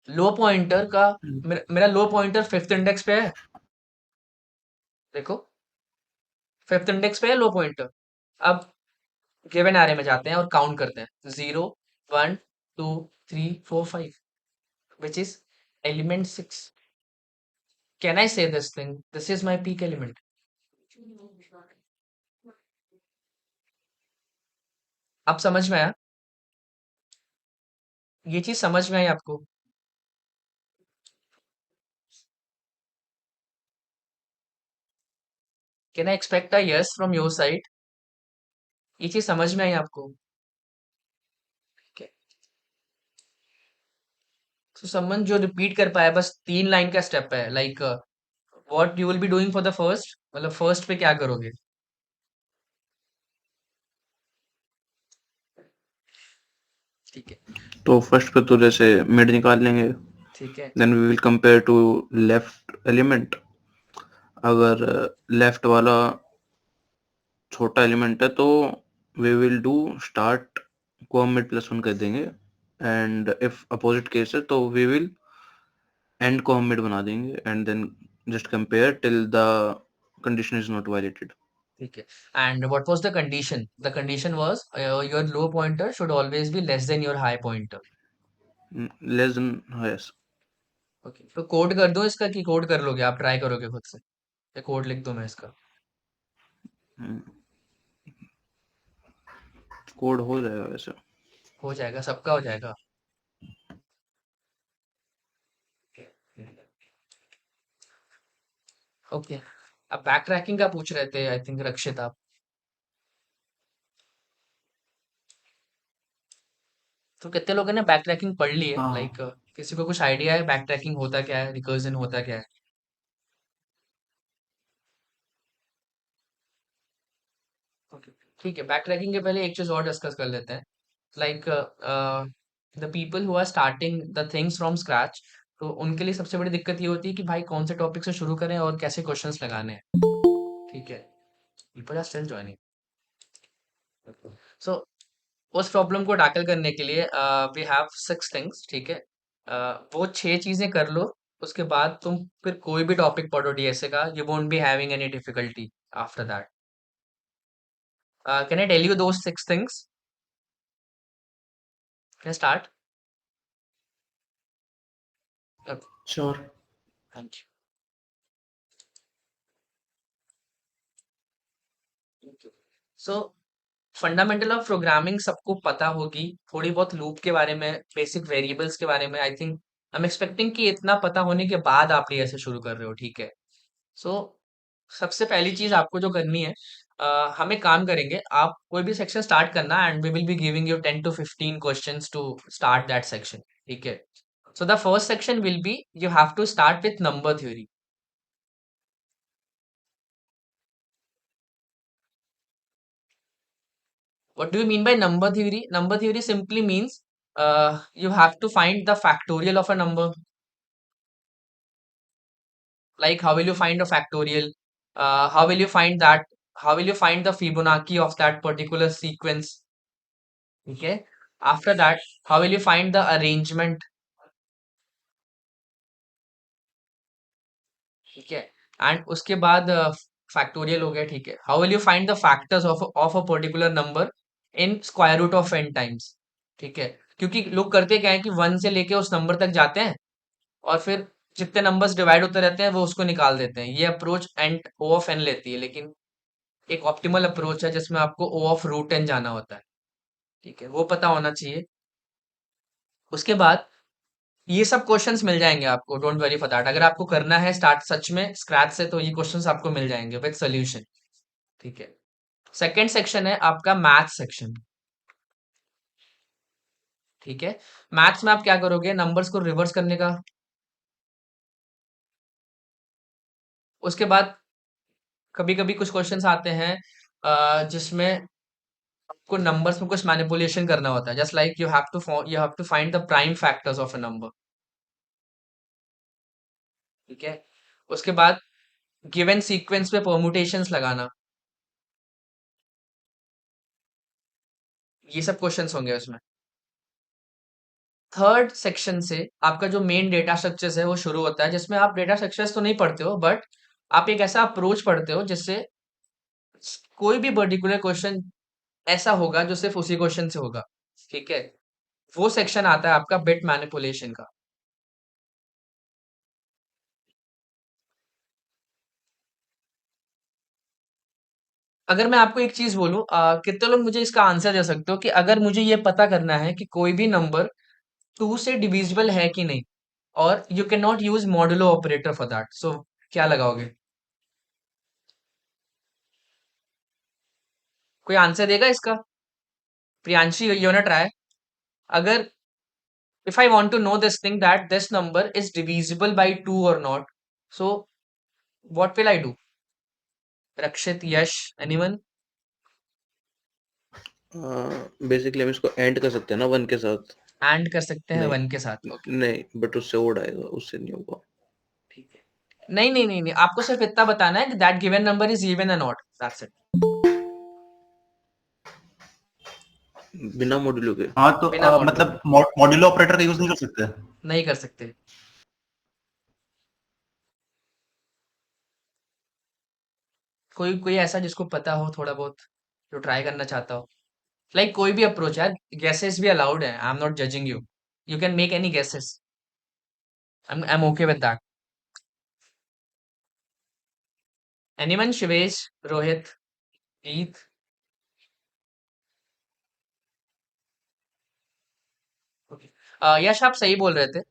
Low pointer का, मेरा लो पॉइंटर फिफ्थ इंडेक्स पे है, देखो फिफ्थ इंडेक्स पे है लो पॉइंटर। अब गिवन एरे में जाते हैं और काउंट करते हैं, 0 1 2 3 4 5, which is element 6। Can I say this thing? This is my peak element. अब समझ में आया? ये चीज समझ में आई आपको? Can I expect a yes from your side? ये चीज समझ में आई आपको? तो समवन जो रिपीट कर पाया, बस 3 लाइन का स्टेप है, like what you will be doing for the first, मतलब फर्स्ट पे क्या करोगे? ठीक है तो फर्स्ट पे तो जैसे मिड निकाल लेंगे, ठीक है then we will compare to left element. अगर लेफ्ट वाला छोटा एलिमेंट है तो वी विल डू स्टार्ट को हम मिड प्लस वन कर देंगे, एंड इफ अपोजिट केस है तो वी विल एंड को हम मिड बना देंगे, and then just compare till the condition is not violated. ठीक है। And what was the condition? The condition was your low pointer should always be less than your high pointer. Less than, yes. Okay, तो code कर दूं इसका कि code कर लोगे, आप ट्राई करोगे खुद से, या कोड लिख दूं मैं इसका? कोड हो जाएगा वैसे। हो जाएगा, सबका हो जाएगा। ओके, अब बैक ट्रैकिंग का पूछ रहे थे आई थिंक रक्षित आप। तो कितने लोगों ने बैक ट्रैकिंग पढ़ ली है? लाइक हाँ। किसी को कुछ आइडिया है बैक ट्रैकिंग होता क्या है, रिकर्जन होता क्या है? ओके, ठीक है। बैक ट्रैकिंग के पहले एक चीज और डिस्कस कर लेते हैं। Like the people who are starting the things from scratch, तो उनके लिए सबसे बड़ी दिक्कत ये होती है कि भाई कौन से टॉपिक से शुरू करें और कैसे क्वेश्चंस लगाने हैं। ठीक है, पीपल आर स्टिल ज्वाइनिंग। सो उस प्रॉब्लम को टैकल करने के लिए वी हैव 6 थिंग्स। ठीक है, वो 6 चीजें कर लो, उसके बाद तुम फिर कोई भी टॉपिक पढ़ो डीएसए का, you won't be having any difficulty after that. Can I tell you those 6 things? Can start? Sure. Thank you. So fundamental of programming सबको पता होगी, थोड़ी बहुत लूप के बारे में, बेसिक वेरिएबल्स के बारे में। I think I am expecting कि इतना पता होने के बाद आप ये ऐसे शुरू कर रहे हो। ठीक है, सो सबसे पहली चीज आपको जो करनी है, हम एक काम करेंगे, आप कोई भी सेक्शन स्टार्ट करना and we will be giving you 10 to 15 questions to start that section. ठीक है, so the first section will be you have to start with number theory. What do you mean by number theory? Number theory simply means you have to find the factorial of a number. Like how will you find a factorial? How will you find that? How will you find the Fibonacci of that particular sequence? Okay. After that, how will you find the arrangement? ठीक है, and उसके बाद factorial हो गया। ठीक है, how will you find the factors of a particular number in square root of n times. ठीक है, क्योंकि लोग करते क्या है कि 1 से लेके उस नंबर तक जाते हैं और फिर जितने नंबर्स डिवाइड होते रहते हैं वो उसको निकाल देते हैं। ये approach and O of n लेती है, लेकिन एक ऑप्टिमल अप्रोच है जिसमें आपको ओ ऑफ रूट एन जाना होता है। ठीक है, वो पता होना चाहिए। उसके बाद ये सब क्वेश्चंस मिल जाएंगे आपको, डोंट वरी फॉर दैट। अगर आपको करना है स्टार्ट सच में स्क्रैच से, तो ये क्वेश्चंस आपको मिल जाएंगे विद सोल्यूशन। ठीक है, सेकंड सेक्शन है आपका मैथ सेक्शन। ठीक है, मैथ्स में आप क्या करोगे, नंबर्स को रिवर्स करने का। उसके बाद कभी कभी कुछ क्वेश्चंस आते हैं जिसमें आपको नंबर्स में कुछ मैनिपुलेशन करना होता है, just like you have to find the prime factors of a number. ठीक है, उसके बाद गिवन सीक्वेंस में परमुटेशंस लगाना, ये सब क्वेश्चंस होंगे उसमें। थर्ड सेक्शन से आपका जो मेन डेटा स्ट्रक्चर्स है वो शुरू होता है, जिसमें आप डेटा स्ट्रक्चर्स तो नहीं पढ़ते हो, बट आप एक ऐसा अप्रोच पढ़ते हो जिससे कोई भी पर्टिकुलर क्वेश्चन ऐसा होगा जो सिर्फ उसी क्वेश्चन से होगा। ठीक है, वो सेक्शन आता है आपका बिट मैनिपुलेशन का। अगर मैं आपको एक चीज बोलूं, कितने लोग मुझे इसका आंसर दे सकते हो कि अगर मुझे ये पता करना है कि कोई भी नंबर 2 से डिविजिबल है कि नहीं, और you can not use modulo operator for that, so क्या लगाओगे? कोई आंसर देगा इसका? प्रियांशी, यू ना ट्राई। अगर if I want to know this thing that this number is divisible by 2 or not, so what will I do? Rakshit, Yash, anyone? Basically हम इसको and कर सकते हैं ना वन के साथ। एंड कर सकते हैं नहीं, 1 के साथ। ओके, नहीं, बट उससे ओड आएगा, उससे नहीं होगा। ठीक है। नहीं नहीं नहीं नहीं, आपको सिर्फ इतना बताना है कि that given number is even और नॉट, दैट्स इट। बिना मॉड्यूलो के। हाँ, तो बिना मॉड्यूलो के मतलब मॉड्यूलो ऑपरेटर का यूज नहीं कर सकते? नहीं कर सकते। कोई कोई ऐसा जिसको पता हो थोड़ा बहुत, जो ट्राई करना चाहता हो, लाइक कोई भी अप्रोच यार, गेसेस भी अलाउड है, I am not judging you, you can make any guesses, I am okay with that. Anyone? Shivesh, Rohit, गीत? ओके। यश आप सही बोल रहे थे,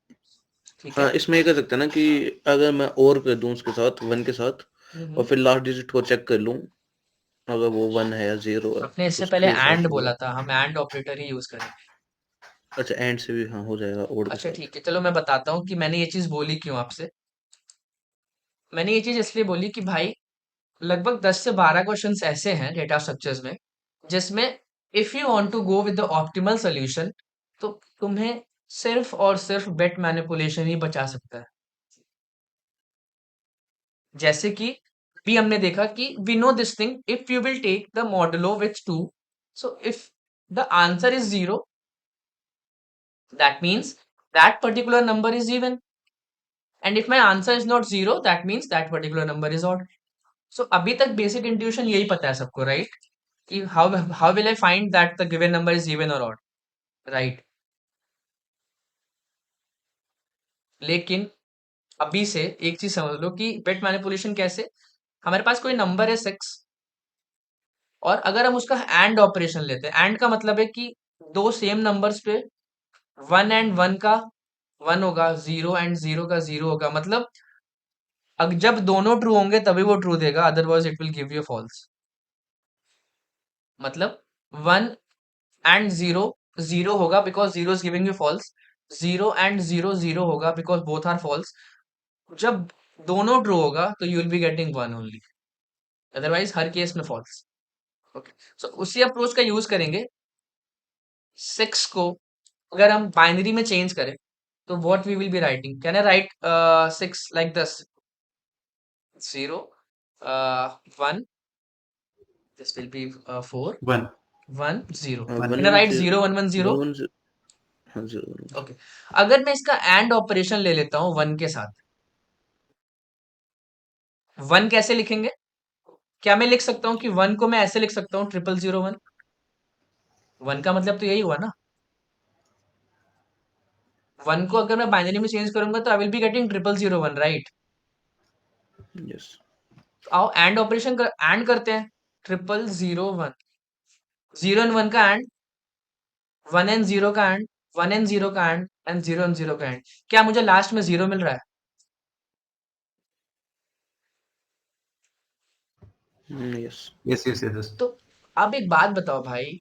ठीक हाँ, है। इसमें ये कर सकते हैं ना कि अगर मैं और कर दूं उसके साथ 1 के साथ, और हम्म। फिर लास्ट डिजिट को चेक कर लूं, अगर वो 1 है या 0 है, आपने इससे पहले उसके हिसाब एंड से बोला करो। था, हम एंड ऑपरेटर ही यूज करेंगे। अच्छा, एंड से भी हाँ हो जाएगा ओड के अच्छा साथ। ठीक है, चलो मैं बताता हूँ कि मैंने ये चीज बोली क्यों आपसे। मैंने ये चीज इसलिए बोली कि भाई लगभग 10 से 12 क्वेश्चंस ऐसे हैं डेटा स्ट्रक्चर्स में, जिसमें if you want to go with the optimal solution, तो तुम्हें सिर्फ और सिर्फ बेट मैनिपुलेशन ही बचा सकता है। जैसे कि भी हमने देखा कि we know this thing, if you will take the modulo with 2, so if the answer is 0, that means that particular number is even, and if my answer is not 0, that means that particular number is odd. So अभी तक basic intuition यही पता है सबको, right? कि how will I find that the given number is even और odd, right? लेकिन अभी से एक चीज समझ लो कि बिट मैनिपुलेशन कैसे। हमारे पास कोई नंबर है 6, और अगर हम उसका एंड ऑपरेशन लेते हैं, एंड का मतलब है कि दो सेम नंबर्स पे 1 एंड 1 का 1 होगा, 0 एंड 0 का 0 होगा, मतलब अब जब दोनों ट्रू होंगे तभी वो ट्रू देगा, otherwise it will give you false. मतलब 1 एंड 0, 0 होगा because 0 is giving you false, 0 and 0, 0 होगा बिकॉज बोथ आर फॉल्स। जब दोनों ट्रू होगा तो you will be getting 1 only, otherwise her case में फॉल्स। ओके, सो उसी अप्रोच का यूज करेंगे। 6 को अगर हम बाइनरी में चेंज करें, तो what we will be writing, can I write 6 like this, 0 1, this will be 4 1 1 0, हाँ, 1 1 can I 1 write 0, 0 1 1 0? 1 1 0, हाँ 0 1 1 0। ओके, अगर मैं इसका एंड ऑपरेशन ले लेता हूँ 1 के साथ, 1 कैसे लिखेंगे? क्या मैं लिख सकता हूँ कि 1 को मैं ऐसे लिख सकता हूँ 0001? 1 का मतलब तो यही हुआ ना। 1 को अगर मैं बाइनरी में चेंज करूंगा तो I will be getting 0001, right? Yes. आओ एंड ऑपरेशन कर, एंड करते हैं। 0001, 0 एंड 1 का एंड, 1 एंड 0 का एंड, 1 एंड 0 का एंड 0 एंड 0 का एंड। क्या मुझे लास्ट में 0 मिल रहा है? Yes. Yes, yes, yes, yes. तो अब एक बात बताओ भाई,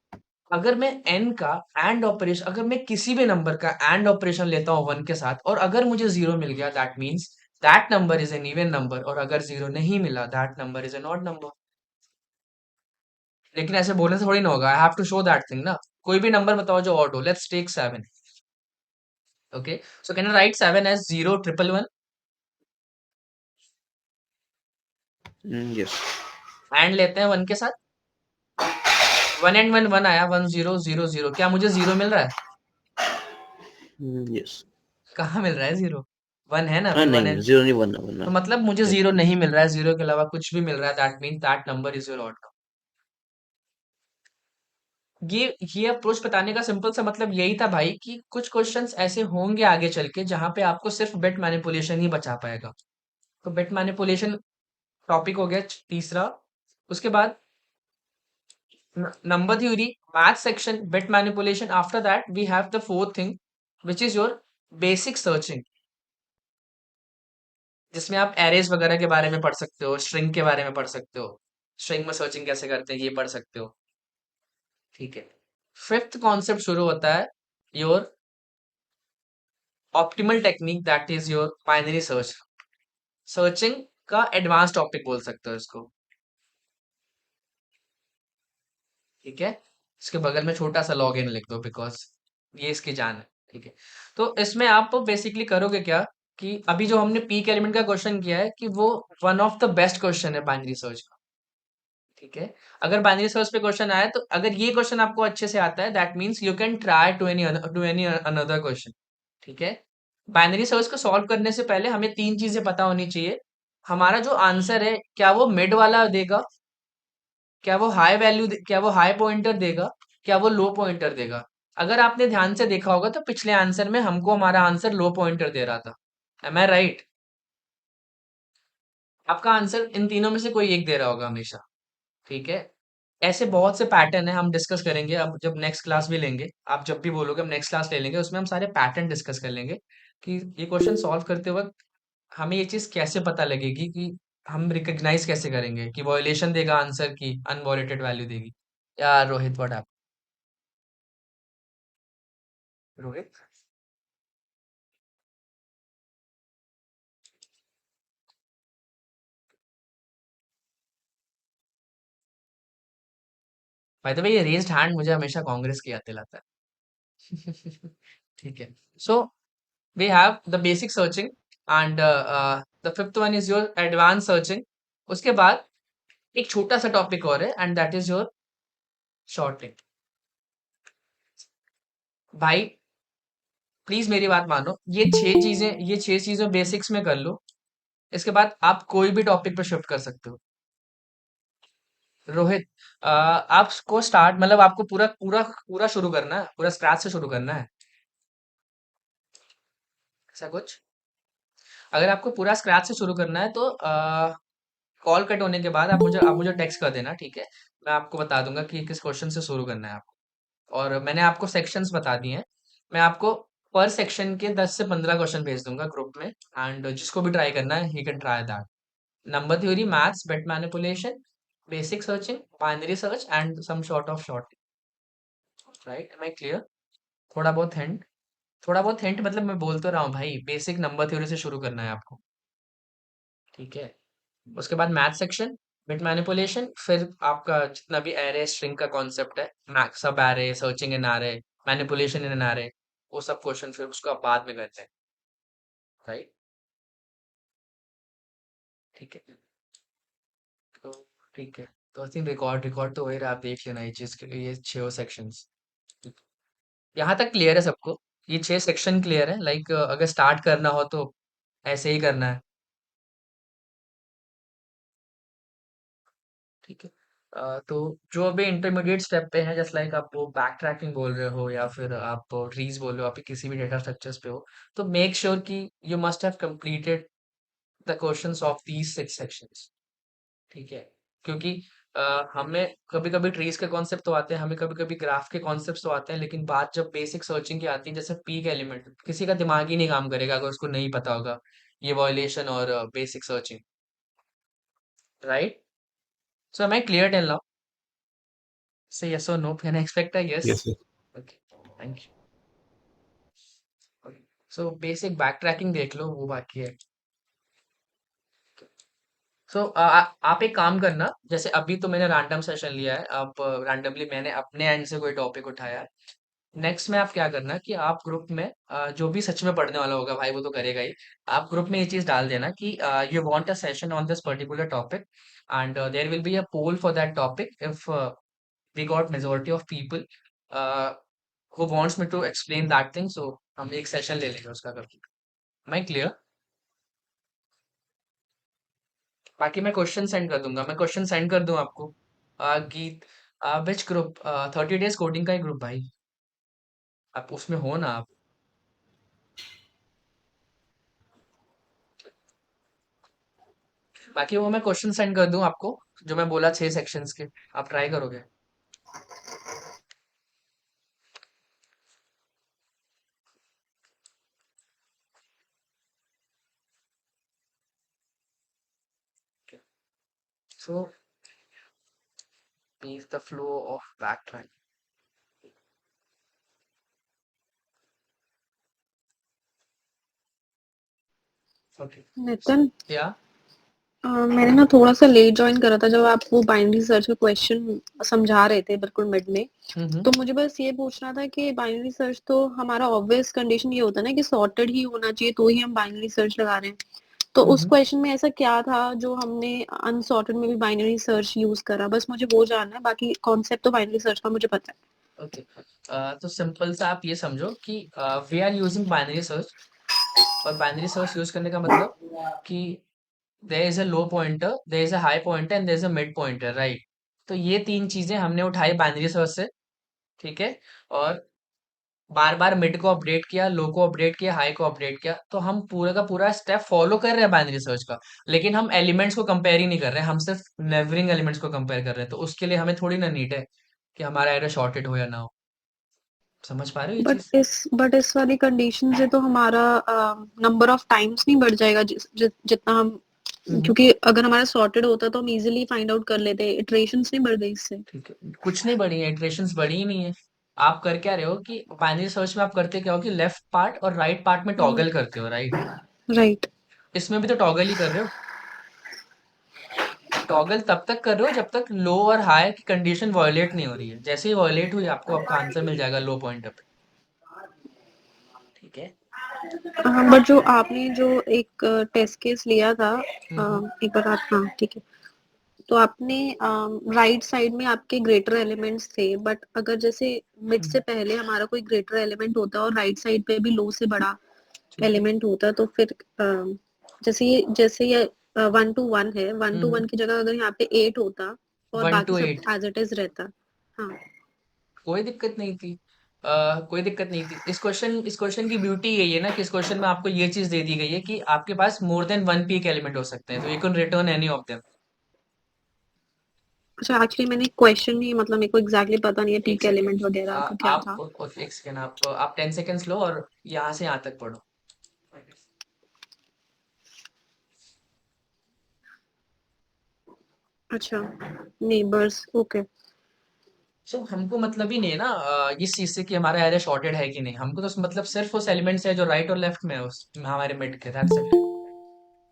अगर मैं n का एंड ऑपरेशन, अगर मैं किसी भी नंबर का एंड ऑपरेशन लेता हूँ 1 के साथ, और अगर मुझे 0 मिल गया, that means that number is an even number, और अगर 0 नहीं मिला, that number is an odd number. लेकिन ऐसे बोलने से थोड़ी ना होगा, I have to show that thing ना। कोई भी नंबर बताओ जो ऑड हो, let's take 7। Okay, so can I write 7 as 0 1 1 1? Yes. And लेते हैं 1 के साथ, 1 एंड 1 1 आया, 1 0 0 0, क्या मुझे 0 मिल रहा है? यस। कहाँ मिल रहा है 0? 1 है ना, हाँ, फिर 1 नहीं, एंड, 0 नहीं, 1 है, 1 तो है। मतलब मुझे यस, 0 नहीं यस। मिल रहा है, 0 के अलावा कुछ भी मिल रहा है, that mean that number is your odd number. ये अप्रोच बताने का सिंपल सा मतलब यही था भाई, कि कुछ क्वेश्चंस ऐसे होंगे आगे चल के जहां पे आपको सिर्फ बेट मैनिपुलेशन ही बचा पाएगा। तो बेट मैनिपुलेशन टॉपिक हो गया तीसरा। उसके बाद number theory, math section, bit manipulation. After that we have the fourth thing, which is your basic searching, जिसमें आप एरेज वगैरह के बारे में पढ़ सकते हो, स्ट्रिंग के बारे में पढ़ सकते हो, स्ट्रिंग में सर्चिंग कैसे करते हैं ये पढ़ सकते हो, ठीक है। फिफ्थ कॉन्सेप्ट शुरू होता है your optimal technique, that is your binary search. Searching का एडवांस टॉपिक बोल सकते हो इसको, ठीक है। इसके बगल में छोटा सा लॉग इन लिख दो, बिकॉज ये इसकी जान है, ठीक है। तो इसमें आप बेसिकली करोगे क्या, कि अभी जो हमने पीक एलिमेंट का क्वेश्चन किया है, कि वो one of the best question है बाइनरी सर्च का, ठीक है। अगर बाइनरी सर्च पे क्वेश्चन आया तो अगर ये क्वेश्चन आपको अच्छे से आता है that means you can try to any another question. ठीक है। बाइनरी सर्च को सॉल्व करने से पहले हमें तीन चीजें पता होनी चाहिए। हमारा जो आंसर है क्या वो मिड वाला देगा, क्या वो हाई वैल्यू, क्या वो हाई पॉइंटर देगा, क्या वो लो पॉइंटर देगा। अगर आपने ध्यान से देखा होगा तो पिछले आंसर में हमको हमारा आंसर लो पॉइंटर दे रहा था। एम आई राइट? आपका आंसर इन तीनों में से कोई एक दे रहा होगा हमेशा। ठीक है। ऐसे बहुत से पैटर्न है, हम डिस्कस करेंगे अब जब नेक्स्ट क्लास भी लेंगे। आप जब भी बोलोगे हम नेक्स्ट क्लास ले लेंगे, उसमें हम सारे पैटर्न डिस्कस कर लेंगे कि ये क्वेश्चन सॉल्व करते वक्त हमें ये चीज कैसे पता लगेगी कि हम रिकॉग्नाइज कैसे करेंगे कि वॉयलेशन देगा आंसर की अनवॉयलेटेड वैल्यू देगी। यार रोहित, व्हाट आप रोहित? बाय द वे ये रेज्ड हैंड मुझे हमेशा कांग्रेस की याद दिलाता है। ठीक है। सो we have the basic searching and the fifth one is your advanced searching। उसके बाद एक छोटा सा टॉपिक और है and that is your sorting. भाई प्लीज मेरी बात मानो, ये छह चीजें बेसिक्स में कर लो। इसके बाद आप कोई भी टॉपिक पे शिफ्ट कर सकते हो। रोहित, आपको स्टार्ट मतलब आपको पूरा पूरा पूरा शुरू करना है, पूरा स्क्रैच से शुरू करना है, ऐसा कुछ। अगर आपको पूरा स्क्रैच से शुरू करना है तो कॉल कट होने के बाद आप मुझे टेक्स्ट कर देना, ठीक है। मैं आपको बता दूंगा कि किस क्वेश्चन से शुरू करना है आपको। और मैंने आपको सेक्शंस बता दिए हैं। मैं आपको पर सेक्शन के 10 से 15 क्वेश्चन भेज दूंगा ग्रुप में, एंड जिसको भी ट्राई करना है he can try that. Number theory, maths, bit manipulation, basic searching, binary search and some sort of sort. Right? Am I clear? थोड़ा बहुत हिंट, थोड़ा बहुत हिंट मतलब मैं बोल तो रहा हूँ भाई, बेसिक नंबर थ्योरी से शुरू करना है आपको। ठीक है। उसके बाद मैथ सेक्शन, बिट मैनिपुलेशन, फिर आपका जितना भी एरे स्ट्रिंग का कॉन्सेप्ट है, मैक्स सब एरे, सर्चिंग इन एरे, मैनिपुलेशन इन एरे, वो सब क्वेश्चन फिर उसको आप बाद में करते हैं। राइट? ठीक है। तो ठीक है। तो आई थिंक रिकॉर्ड रिकॉर्ड तो हो ही रहा है, आप देख लेना ये चीज के, ये छह सेक्शंस यहाँ तक क्लियर है सबको? ये छह सेक्शन क्लियर है? लाइक अगर स्टार्ट करना हो तो ऐसे ही करना है। ठीक है। तो जो अभी इंटरमीडिएट स्टेप पे है, जस्ट लाइक आप वो बैक ट्रैकिंग बोल रहे हो या फिर आप ट्रीज बोल रहे हो, आप किसी भी डेटा स्ट्रक्चर्स पे हो, तो मेक श्योर कि you must have completed the questions of these six sections. ठीक है। क्योंकि हमें कभी कभी ट्रीज के कॉन्सेप्ट तो आते हैं, हमें कभी कभी ग्राफ के कॉन्सेप्ट तो आते हैं, लेकिन बात जब बेसिक सर्चिंग की आती है, जैसे पीक एलिमेंट, किसी का दिमाग ही नहीं काम करेगा अगर उसको नहीं पता होगा ये वॉयलेशन और basic searching. Right? So am I clear till now? Say yes or no. Can I expect a Yes, yes? yes. Okay, thank you. Okay. So basic backtracking देख लो, वो बाकी है। सो आप एक काम करना, जैसे अभी तो मैंने रैंडम सेशन लिया है, अब रैंडमली मैंने अपने एंड से कोई टॉपिक उठाया है। नेक्स्ट में आप क्या करना कि आप ग्रुप में जो भी सच में पढ़ने वाला होगा भाई वो तो करेगा ही, आप ग्रुप में ये चीज डाल देना कि you want a session on this particular topic and there will be a poll for that topic if we got majority of people uh, who wants me to explain that thing, so हम एक session ले लेंगे उसका करके। मैं clear? बाकी मैं question send कर दूंगा, मैं क्वेश्चन सेंड कर दूं आपको। गीत, विच ग्रुप? 30 days कोडिंग का ही ग्रुप भाई, आप उसमें हो ना आप? बाकी वो मैं क्वेश्चन सेंड कर दूं आपको, जो मैं बोला 6 सेक्शंस के, आप ट्राई करोगे? सो is the flow of backtrack। Okay. Nitin, या मैंने ना थोड़ा सा लेट ज्वाइन करा था जब आप वो बाइनरी सर्च के क्वेश्चन समझा रहे थे बिल्कुल मिड में। तो मुझे बस ये पूछना था कि बाइनरी सर्च तो हमारा ऑब्वियस कंडीशन ये होता है ना कि सॉर्टेड ही होना चाहिए, तो ही हम बाइनरी सर्च लगा रहे हैं। तो उस क्वेश्चन में ऐसा क्या था जो हमने अनसॉर्टेड में भी बाइनरी सर्च यूज करा? बस मुझे वो जानना है, बाकी कॉन्सेप्ट तो बाइनरी सर्च का मुझे पता है। ओके। तो सिंपल सा आप ये समझो कि we are using binary search, और बाइनरी सर्च यूज करने का मतलब कि there is a low pointer, there is a high pointer and there is a mid pointer, right? तो ये तीन चीजें हमने उठाई बाइनरी सर्च से, ठीक है? और बार बार मिड को अपडेट किया, लो को अपडेट किया, हाई को अपडेट किया, तो हम पूरा का पूरा स्टेप फॉलो कर रहे हैं बाइनरी सर्च का, लेकिन हम एलिमेंट्स को कंपेयर ही नहीं कर रहे हैं, हम सिर्फ नेबरिंग एलिमेंट्स को कंपेयर कर रहे हैं। तो उसके लिए हमें थोड़ी ना नीड है कि हमारा एरर शॉर्टेड हो या ना हो। समझ पा रहे हो ये बट चीज? इस वाली कंडीशन से तो हमारा नंबर ऑफ टाइम्स नहीं बढ़ जाएगा जितना हम, हम्म। क्योंकि अगर हमारा सॉर्टेड होता तो हम इजीली फाइंड आउट कर लेते, इटरेशंस नहीं बढ़ गई इससे। ठीक है, कुछ नहीं बढ़ी है, इटरेशंस बढ़ी ही नहीं है। आप कर क्या रहे हो कि बाइनरी सर्च में आप करते क्या हो कि लेफ्ट पार्ट और राइट पार्ट में टॉगल करते हो, राइट? राइट। इसमें भी तो टॉगल ही कर रहे हो। टॉगल तब तक कर रहे हो जब तक लो और हाई की कंडीशन वॉयलेट नहीं हो रही है। जैसे ही वॉयलेट हुई, आपको आपका आंसर मिल जाएगा लो पॉइंटर पे, ठीक है? हाँ, बट जो आपने जो एक टेस्ट केस लिया था, हम्म। एक बार आप, हाँ ठीक है, तो आपने राइट साइड में आपके ग्रेटर एलिमेंट्स थे, बट अगर जैसे मिड से हम्म, पहले हमारा कोई ग्रेटर एलिमेंट होता और राइट साइड पे भी लो से बड़ा ठीक है। एलिमेंट होता, तो फिर जैसे ये 1 to 1 है, वन टू हम्म। वन की जगह अगर यहाँ पे 8 होता और वन बाकी टू सब एट एज इट इज रहता। हाँ। कोई दिक्कत नहीं थी। कोई दिक्कत नहीं थी। इस क्वेश्चन की ब्यूटी यही है ना कि इस क्वेश्चन में आपको ये चीज दे दी गई है कि आपके पास more than one peak element हो सकते हैं, तो you can return any of them. अच्छा, एक्चुअली मैंने क्वेश्चन ही, मतलब मेरे को एग्जैक्टली पता नहीं है एक पीक सेकेंड। एलिमेंट वगैरह का क्या था। एक सेकेंड, आप 10 सेकेंड्स लो और यहाँ से यहाँ तक पढ़ो। अच्छा, नेबर्स, ओके। सो हमको मतलब ही नहीं है ना इस चीज से कि हमारा एरिया शॉर्टेड है कि नहीं। हमको तो मतलब सिर्फ उस एलिमेंट से है जो राइट और लेफ्ट में है, उस हमारे मिड के, दैट्स इट।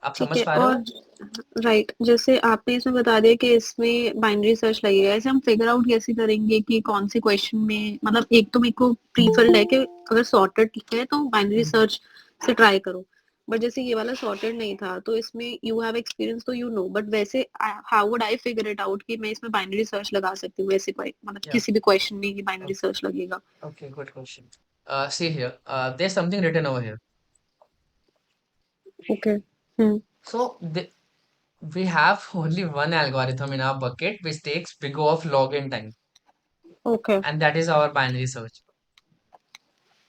आप ठीक समझ है। पा रहे हो? और राइट, जैसे आपने इसमें बता दिया कि इसमें बाइनरी सर्च लगेगा, ऐसे हम फिगर आउट कैसे करेंगे कि कौन से क्वेश्चन में, मतलब एक तो मेरे को प्रीफर्ड है कि अगर सॉर्टेड है तो बाइनरी हम्म। सर्च से ट्राई करो, बट जैसे ये वाला सॉर्टेड नहीं था तो इसमें यू हैव एक्सपीरियंस तो यू नो, बट वैसे how would I figure it out कि मैं इसमें बाइनरी सर्च लगा सकती हूँ वैसे कोई, मतलब या किसी भी क्वेश्चन में कि बाइनरी सर्च लगेगा? Okay, good question. See here, there something written over here. Okay. Hmm. So we have only one algorithm in our bucket which takes big O of log n time, okay and that is our binary search.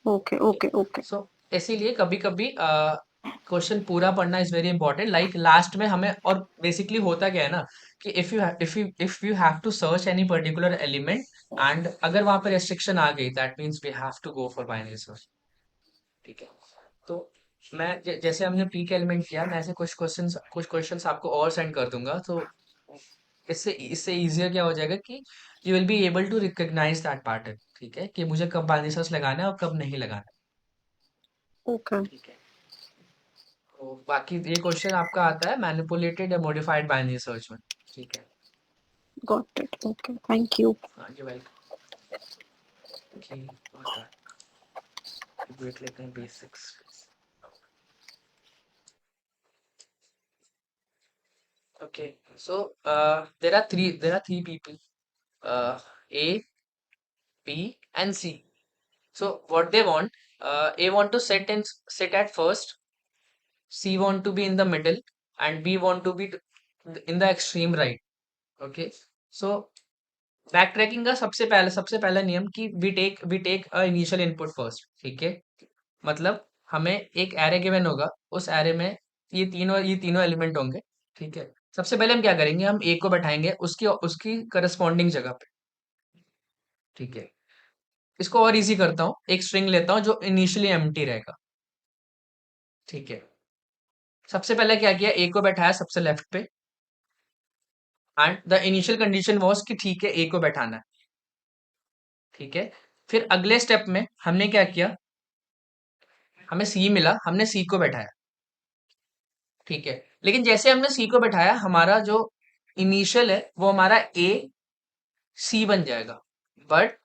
Okay Okay. Okay okay. So इसीलिए कभी कभी question पूरा पढ़ना is very important, like last में हमें, और basically होता क्या है ना कि if you have to search any particular element, and अगर वहां पे रेस्ट्रिक्शन आ गई, that means we have to go for binary search, ठीक है? तो मैं जैसे हमने पीक एलिमेंट किया, मैं ऐसे कुछ क्वेश्चंस आपको और सेंड कर दूंगा, तो इससे इससे इजियर क्या हो जाएगा कि you will be able to recognise that pattern, ठीक है? कि मुझे कब बाइनरी सर्च लगाना है और कब नहीं लगाना है, ओके, ठीक है? तो बाकी ये क्वेश्चन आपका आता है मैनिपुलेटेड या मॉडिफाइड बाइनरी सर्च में, ठीक है? Got it, okay, thank you. हाँ, यू वेलकम। ओके, देख लेते हैं basics. Okay, so there are three people, A, B, and C. So what they want, A want to sit at first, C want to be in the middle, and B want to be in the extreme right. Okay, so backtracking का सबसे पहला नियम कि we take a initial input first, ठीक है? मतलब हमें एक एरे गिवन होगा, उस एरे में ये तीनों एलिमेंट होंगे, ठीक है? सबसे पहले हम क्या करेंगे, हम ए को बैठाएंगे उसकी उसकी करस्पॉन्डिंग जगह पे, ठीक है? इसको और इजी करता हूँ, एक स्ट्रिंग लेता हूँ जो इनिशियली एम्प्टी रहेगा, ठीक है? सबसे पहले क्या किया, ए को बैठाया सबसे लेफ्ट पे, and the initial condition was कि ठीक है ए को बैठाना है, ठीक है? फिर अगले स्टेप में हमने क्या किया, हमें सी मिला, हमने सी को बैठाया, ठीक है? लेकिन जैसे हमने सी को बैठाया, हमारा जो इनिशियल है वो हमारा ए सी बन जाएगा, but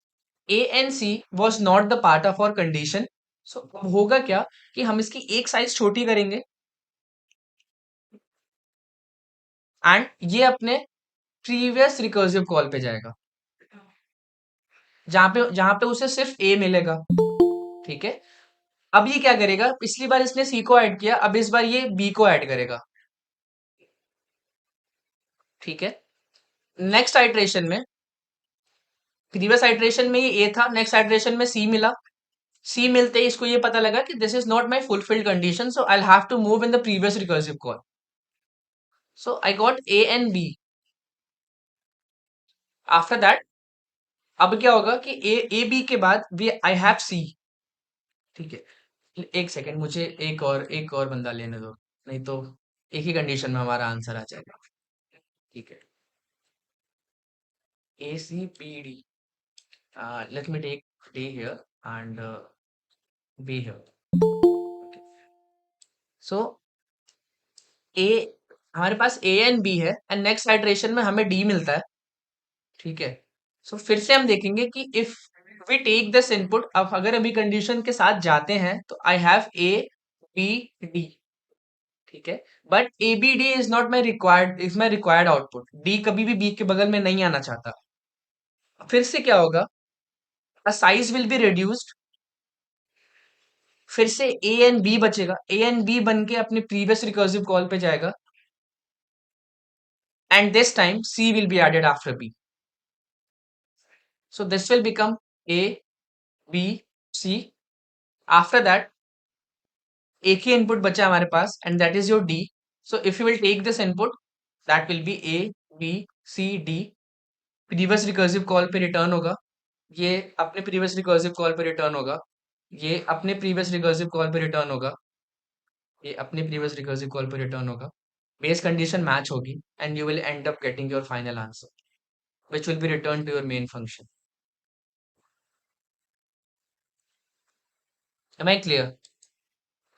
A and C was not the part of our condition. So होगा क्या कि हम इसकी एक साइज छोटी करेंगे, एंड ये अपने प्रीवियस रिकर्सिव कॉल पे जाएगा, जहां पे उसे सिर्फ ए मिलेगा। ठीक है, अब ये क्या करेगा, पिछली बार इसने सी को ऐड किया, अब इस बार ये बी को ऐड करेगा। ठीक है, नेक्स्ट आइट्रेशन में, प्रीवियस आइट्रेशन में ये ए था, नेक्स्ट आइट्रेशन में सी मिला। सी मिलते ही इसको ये पता लगा कि this is not my fulfilled condition, so I have to move in the previous recursive call. So I got A and B. After that अब क्या होगा कि ए बी के बाद वी आई हैव सी। ठीक है, एक सेकेंड, मुझे एक और बंदा लेने दो, नहीं तो एक ही कंडीशन में हमारा आंसर आ जाएगा। ठीक है, A C B D, let me take D here and B here. So A, हमारे पास ए एंड बी है एंड नेक्स्ट आइट्रेशन में हमें डी मिलता है। ठीक है, सो फिर से हम देखेंगे कि if we take this input, अब अगर अभी कंडीशन के साथ जाते हैं तो I have A B D. ठीक है, but A B D is not my required, is my required output. D कभी भी बी के बगल में नहीं आना चाहता। फिर से क्या होगा, साइज विल बी रिड्यूस्ड, फिर से ए एंड बी बचेगा, ए एंड बी बन के अपने प्रीवियस रिकर्सिव कॉल पे जाएगा and this time C will be added after B. So this will become A, B, C. After that, एक ही इनपुट बचा हमारे पास and that is your D. So if you will take this input, that will be A, B, C, D. Previous recursive call पे return होगा, ये अपने previous recursive call पे return होगा, ये अपने प्रीवियस रिकर्सिव कॉल पे रिटर्न होगा, ये अपने प्रीवियस रिकर्सिव कॉल पे रिटर्न होगा। बेस कंडीशन मैच होगी and you will and up getting your final answer which will be returned to your main function. Am I clear?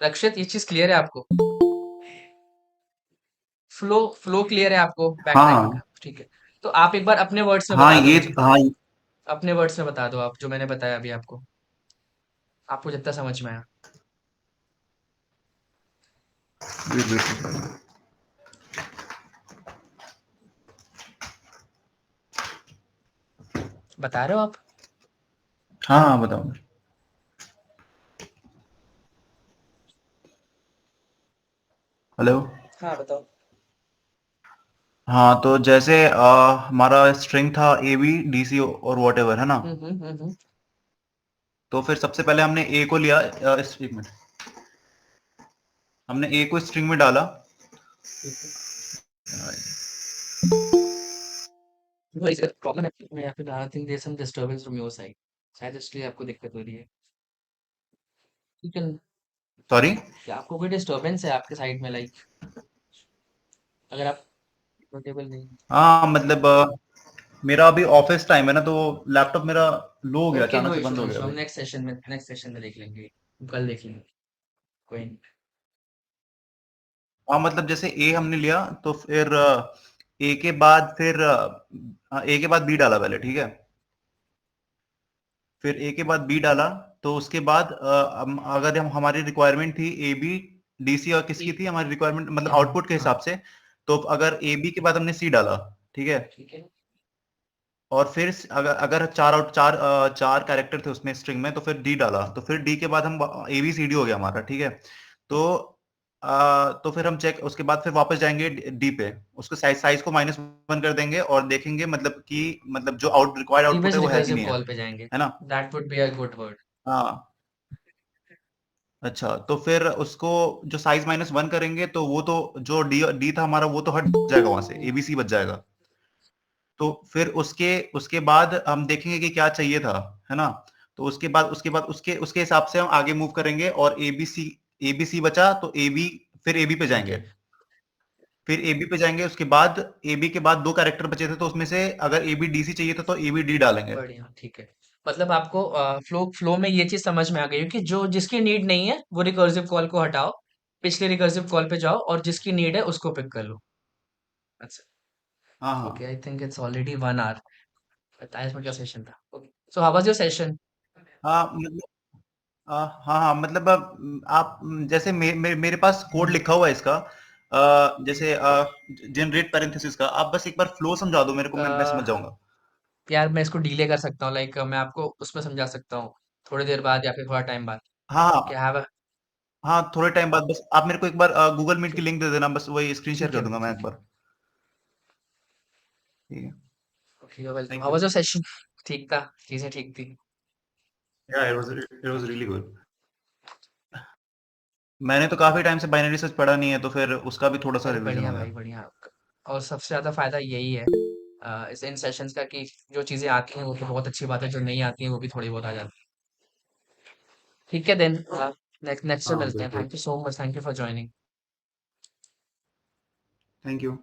रक्षित, ये चीज clear है आपको? फ्लो क्लियर है आपको बैकट्रैकिंग का? हाँ, ठीक है, तो आप एक बार अपने वर्ड्स में हाँ, बता दो ये मुझे, हाँ, अपने वर्ड्स में बता दो आप, जो मैंने बताया अभी आपको, आपको जितना समझ में आया। Wait, wait, wait. बता रहे हो आप? हाँ, हाँ, बताओ। हेलो। हाँ बताओ। हाँ, तो जैसे हमारा स्ट्रिंग था ए बी डी सी और वॉट एवर, है ना? हम्म। तो फिर सबसे पहले हमने ए को लिया, एक मिनट, हमने ए को स्ट्रिंग में डाला। प्रॉब्लम है, मैं यहाँ पे I think there some disturbance from your side, शायद इसलिए आपको दिक्कत हो रही है। ठीक है, सॉरी। क्या आपको कोई डिस्टरबेंस है आपके साइड में, लाइक अगर आप कंफर्टेबल नहीं? हाँ, मतलब मेरा अभी ऑफिस टाइम है ना, तो लैपटॉप मेरा लो हो गया, ओके, अचानक नो से इशू, बंद नो हो गया इशू, हम अभी। नेक्स्ट सेशन में देख लेंगे, कल देख लेंगे, कोई नहीं। हाँ, मतलब जैसे ए हमने लिया, तो फिर ए के बाद फिर ए के बाद बी डाला पहले, ठीक है? फिर ए के बाद बी डाला, तो उसके बाद अगर हम हमारी रिक्वायरमेंट थी ए बी डी सी, और किसकी थी हमारी रिक्वायरमेंट, मतलब यहाँ, आउटपुट के हाँ, हिसाब से, तो अगर ए बी के बाद हमने सी डाला, ठीक है? ठीक है, और फिर अगर अगर चार कैरेक्टर थे उसमें स्ट्रिंग में, तो फिर डी डाला, तो फिर डी के बाद हम ए बी सी डी हो गया हमारा, ठीक है? तो तो फिर हम चेक, उसके बाद फिर वापस जाएंगे डी पे, उसको साइज को -1 कर देंगे और देखेंगे मतलब कि मतलब जो रिक्वायर्ड आउटपुट प्रीवियस है वो है कि रिकर्सिव नहीं है, कॉल पे जाएंगे, है ना? That would be a good word. हाँ, अच्छा, तो फिर उसको जो साइज -1 करेंगे, तो वो तो जो डी डी था हमारा, वो तो हट जाएगा वहां से, एबीसी बच जाएगा। तो फिर उसके उसके बाद हम देखेंगे कि क्या चाहिए था, है ना? तो उसके उसके हिसाब से हम आगे मूव करेंगे, और एबीसी बचा तो एबी, फिर एबी पे ठीक जाएंगे, है, फिर एबी पे जाएंगे, उसके बाद एबी के बाद दो कैरेक्टर बचे थे, तो उसमें से अगर एबी डीसी चाहिए था तो एबी डी डालेंगे। बढ़िया, ठीक है। मतलब आपको फ्लो में ये चीज समझ में आ गई कि जो जिसकी नीड नहीं है वो रिकर्सिव कॉल को हटाओ, पिछले रिकर्सिव कॉल पे जाओ और जिसकी नीड है उसको पिक कर लो। अच्छा, हाँ, ओके, हाँ, I think it's already 1 hour. 27 minute का सेशन था। Okay, so how was your session? हाँ, मतलब हाँ, हाँ, मतलब आप जैसे मेरे पास कोड लिखा हुआ है इसका, जैसे जनरेट पैरेंथेसिस का आप बस एक बार फ्लो समझा दो मेरे को, मैं समझ जाऊंगा। यार मैं इसको डिले कर सकता हूँ, लाइक मैं आपको उसमें समझा सकता हूँ थोड़ी देर बाद या फिर थोड़ा टाइम बाद। हाँ ओके, हाँ हैव अ हाँ, थोड़े टाइम बाद बस आप मेरे को एक बार गूगल मीट की ठीक लिंक दे देना, बस वही स्क्रीन शेयर ठीक है कर भाई, दूंगा मैं एक ठीक है। बार। ठीक है, okay, you welcome. Thank how you. Was your session? ठीक था, चीजें ठीक थी। या इट वाज रियली गुड। मैंने तो काफी टाइम से बाइनरी सर्च पढ़ा नहीं है, तो फिर उसका भी थोड़ा सा अरे रिवीजन बढ़िया हो भाई, गया। बढ़िया। और सबसे ज्यादा फायदा यही है इस इन सेशंस का, कि जो चीजें आती हैं वो तो बहुत अच्छी बात है, जो नहीं आती हैं वो भी थोड़ी बहुत आ जाती हैं। ठीक है देन, नेक्स्ट नेक्स्ट में हाँ मिलते हैं। बिल्कुल। Thank you so much, thank you for joining. Thank you.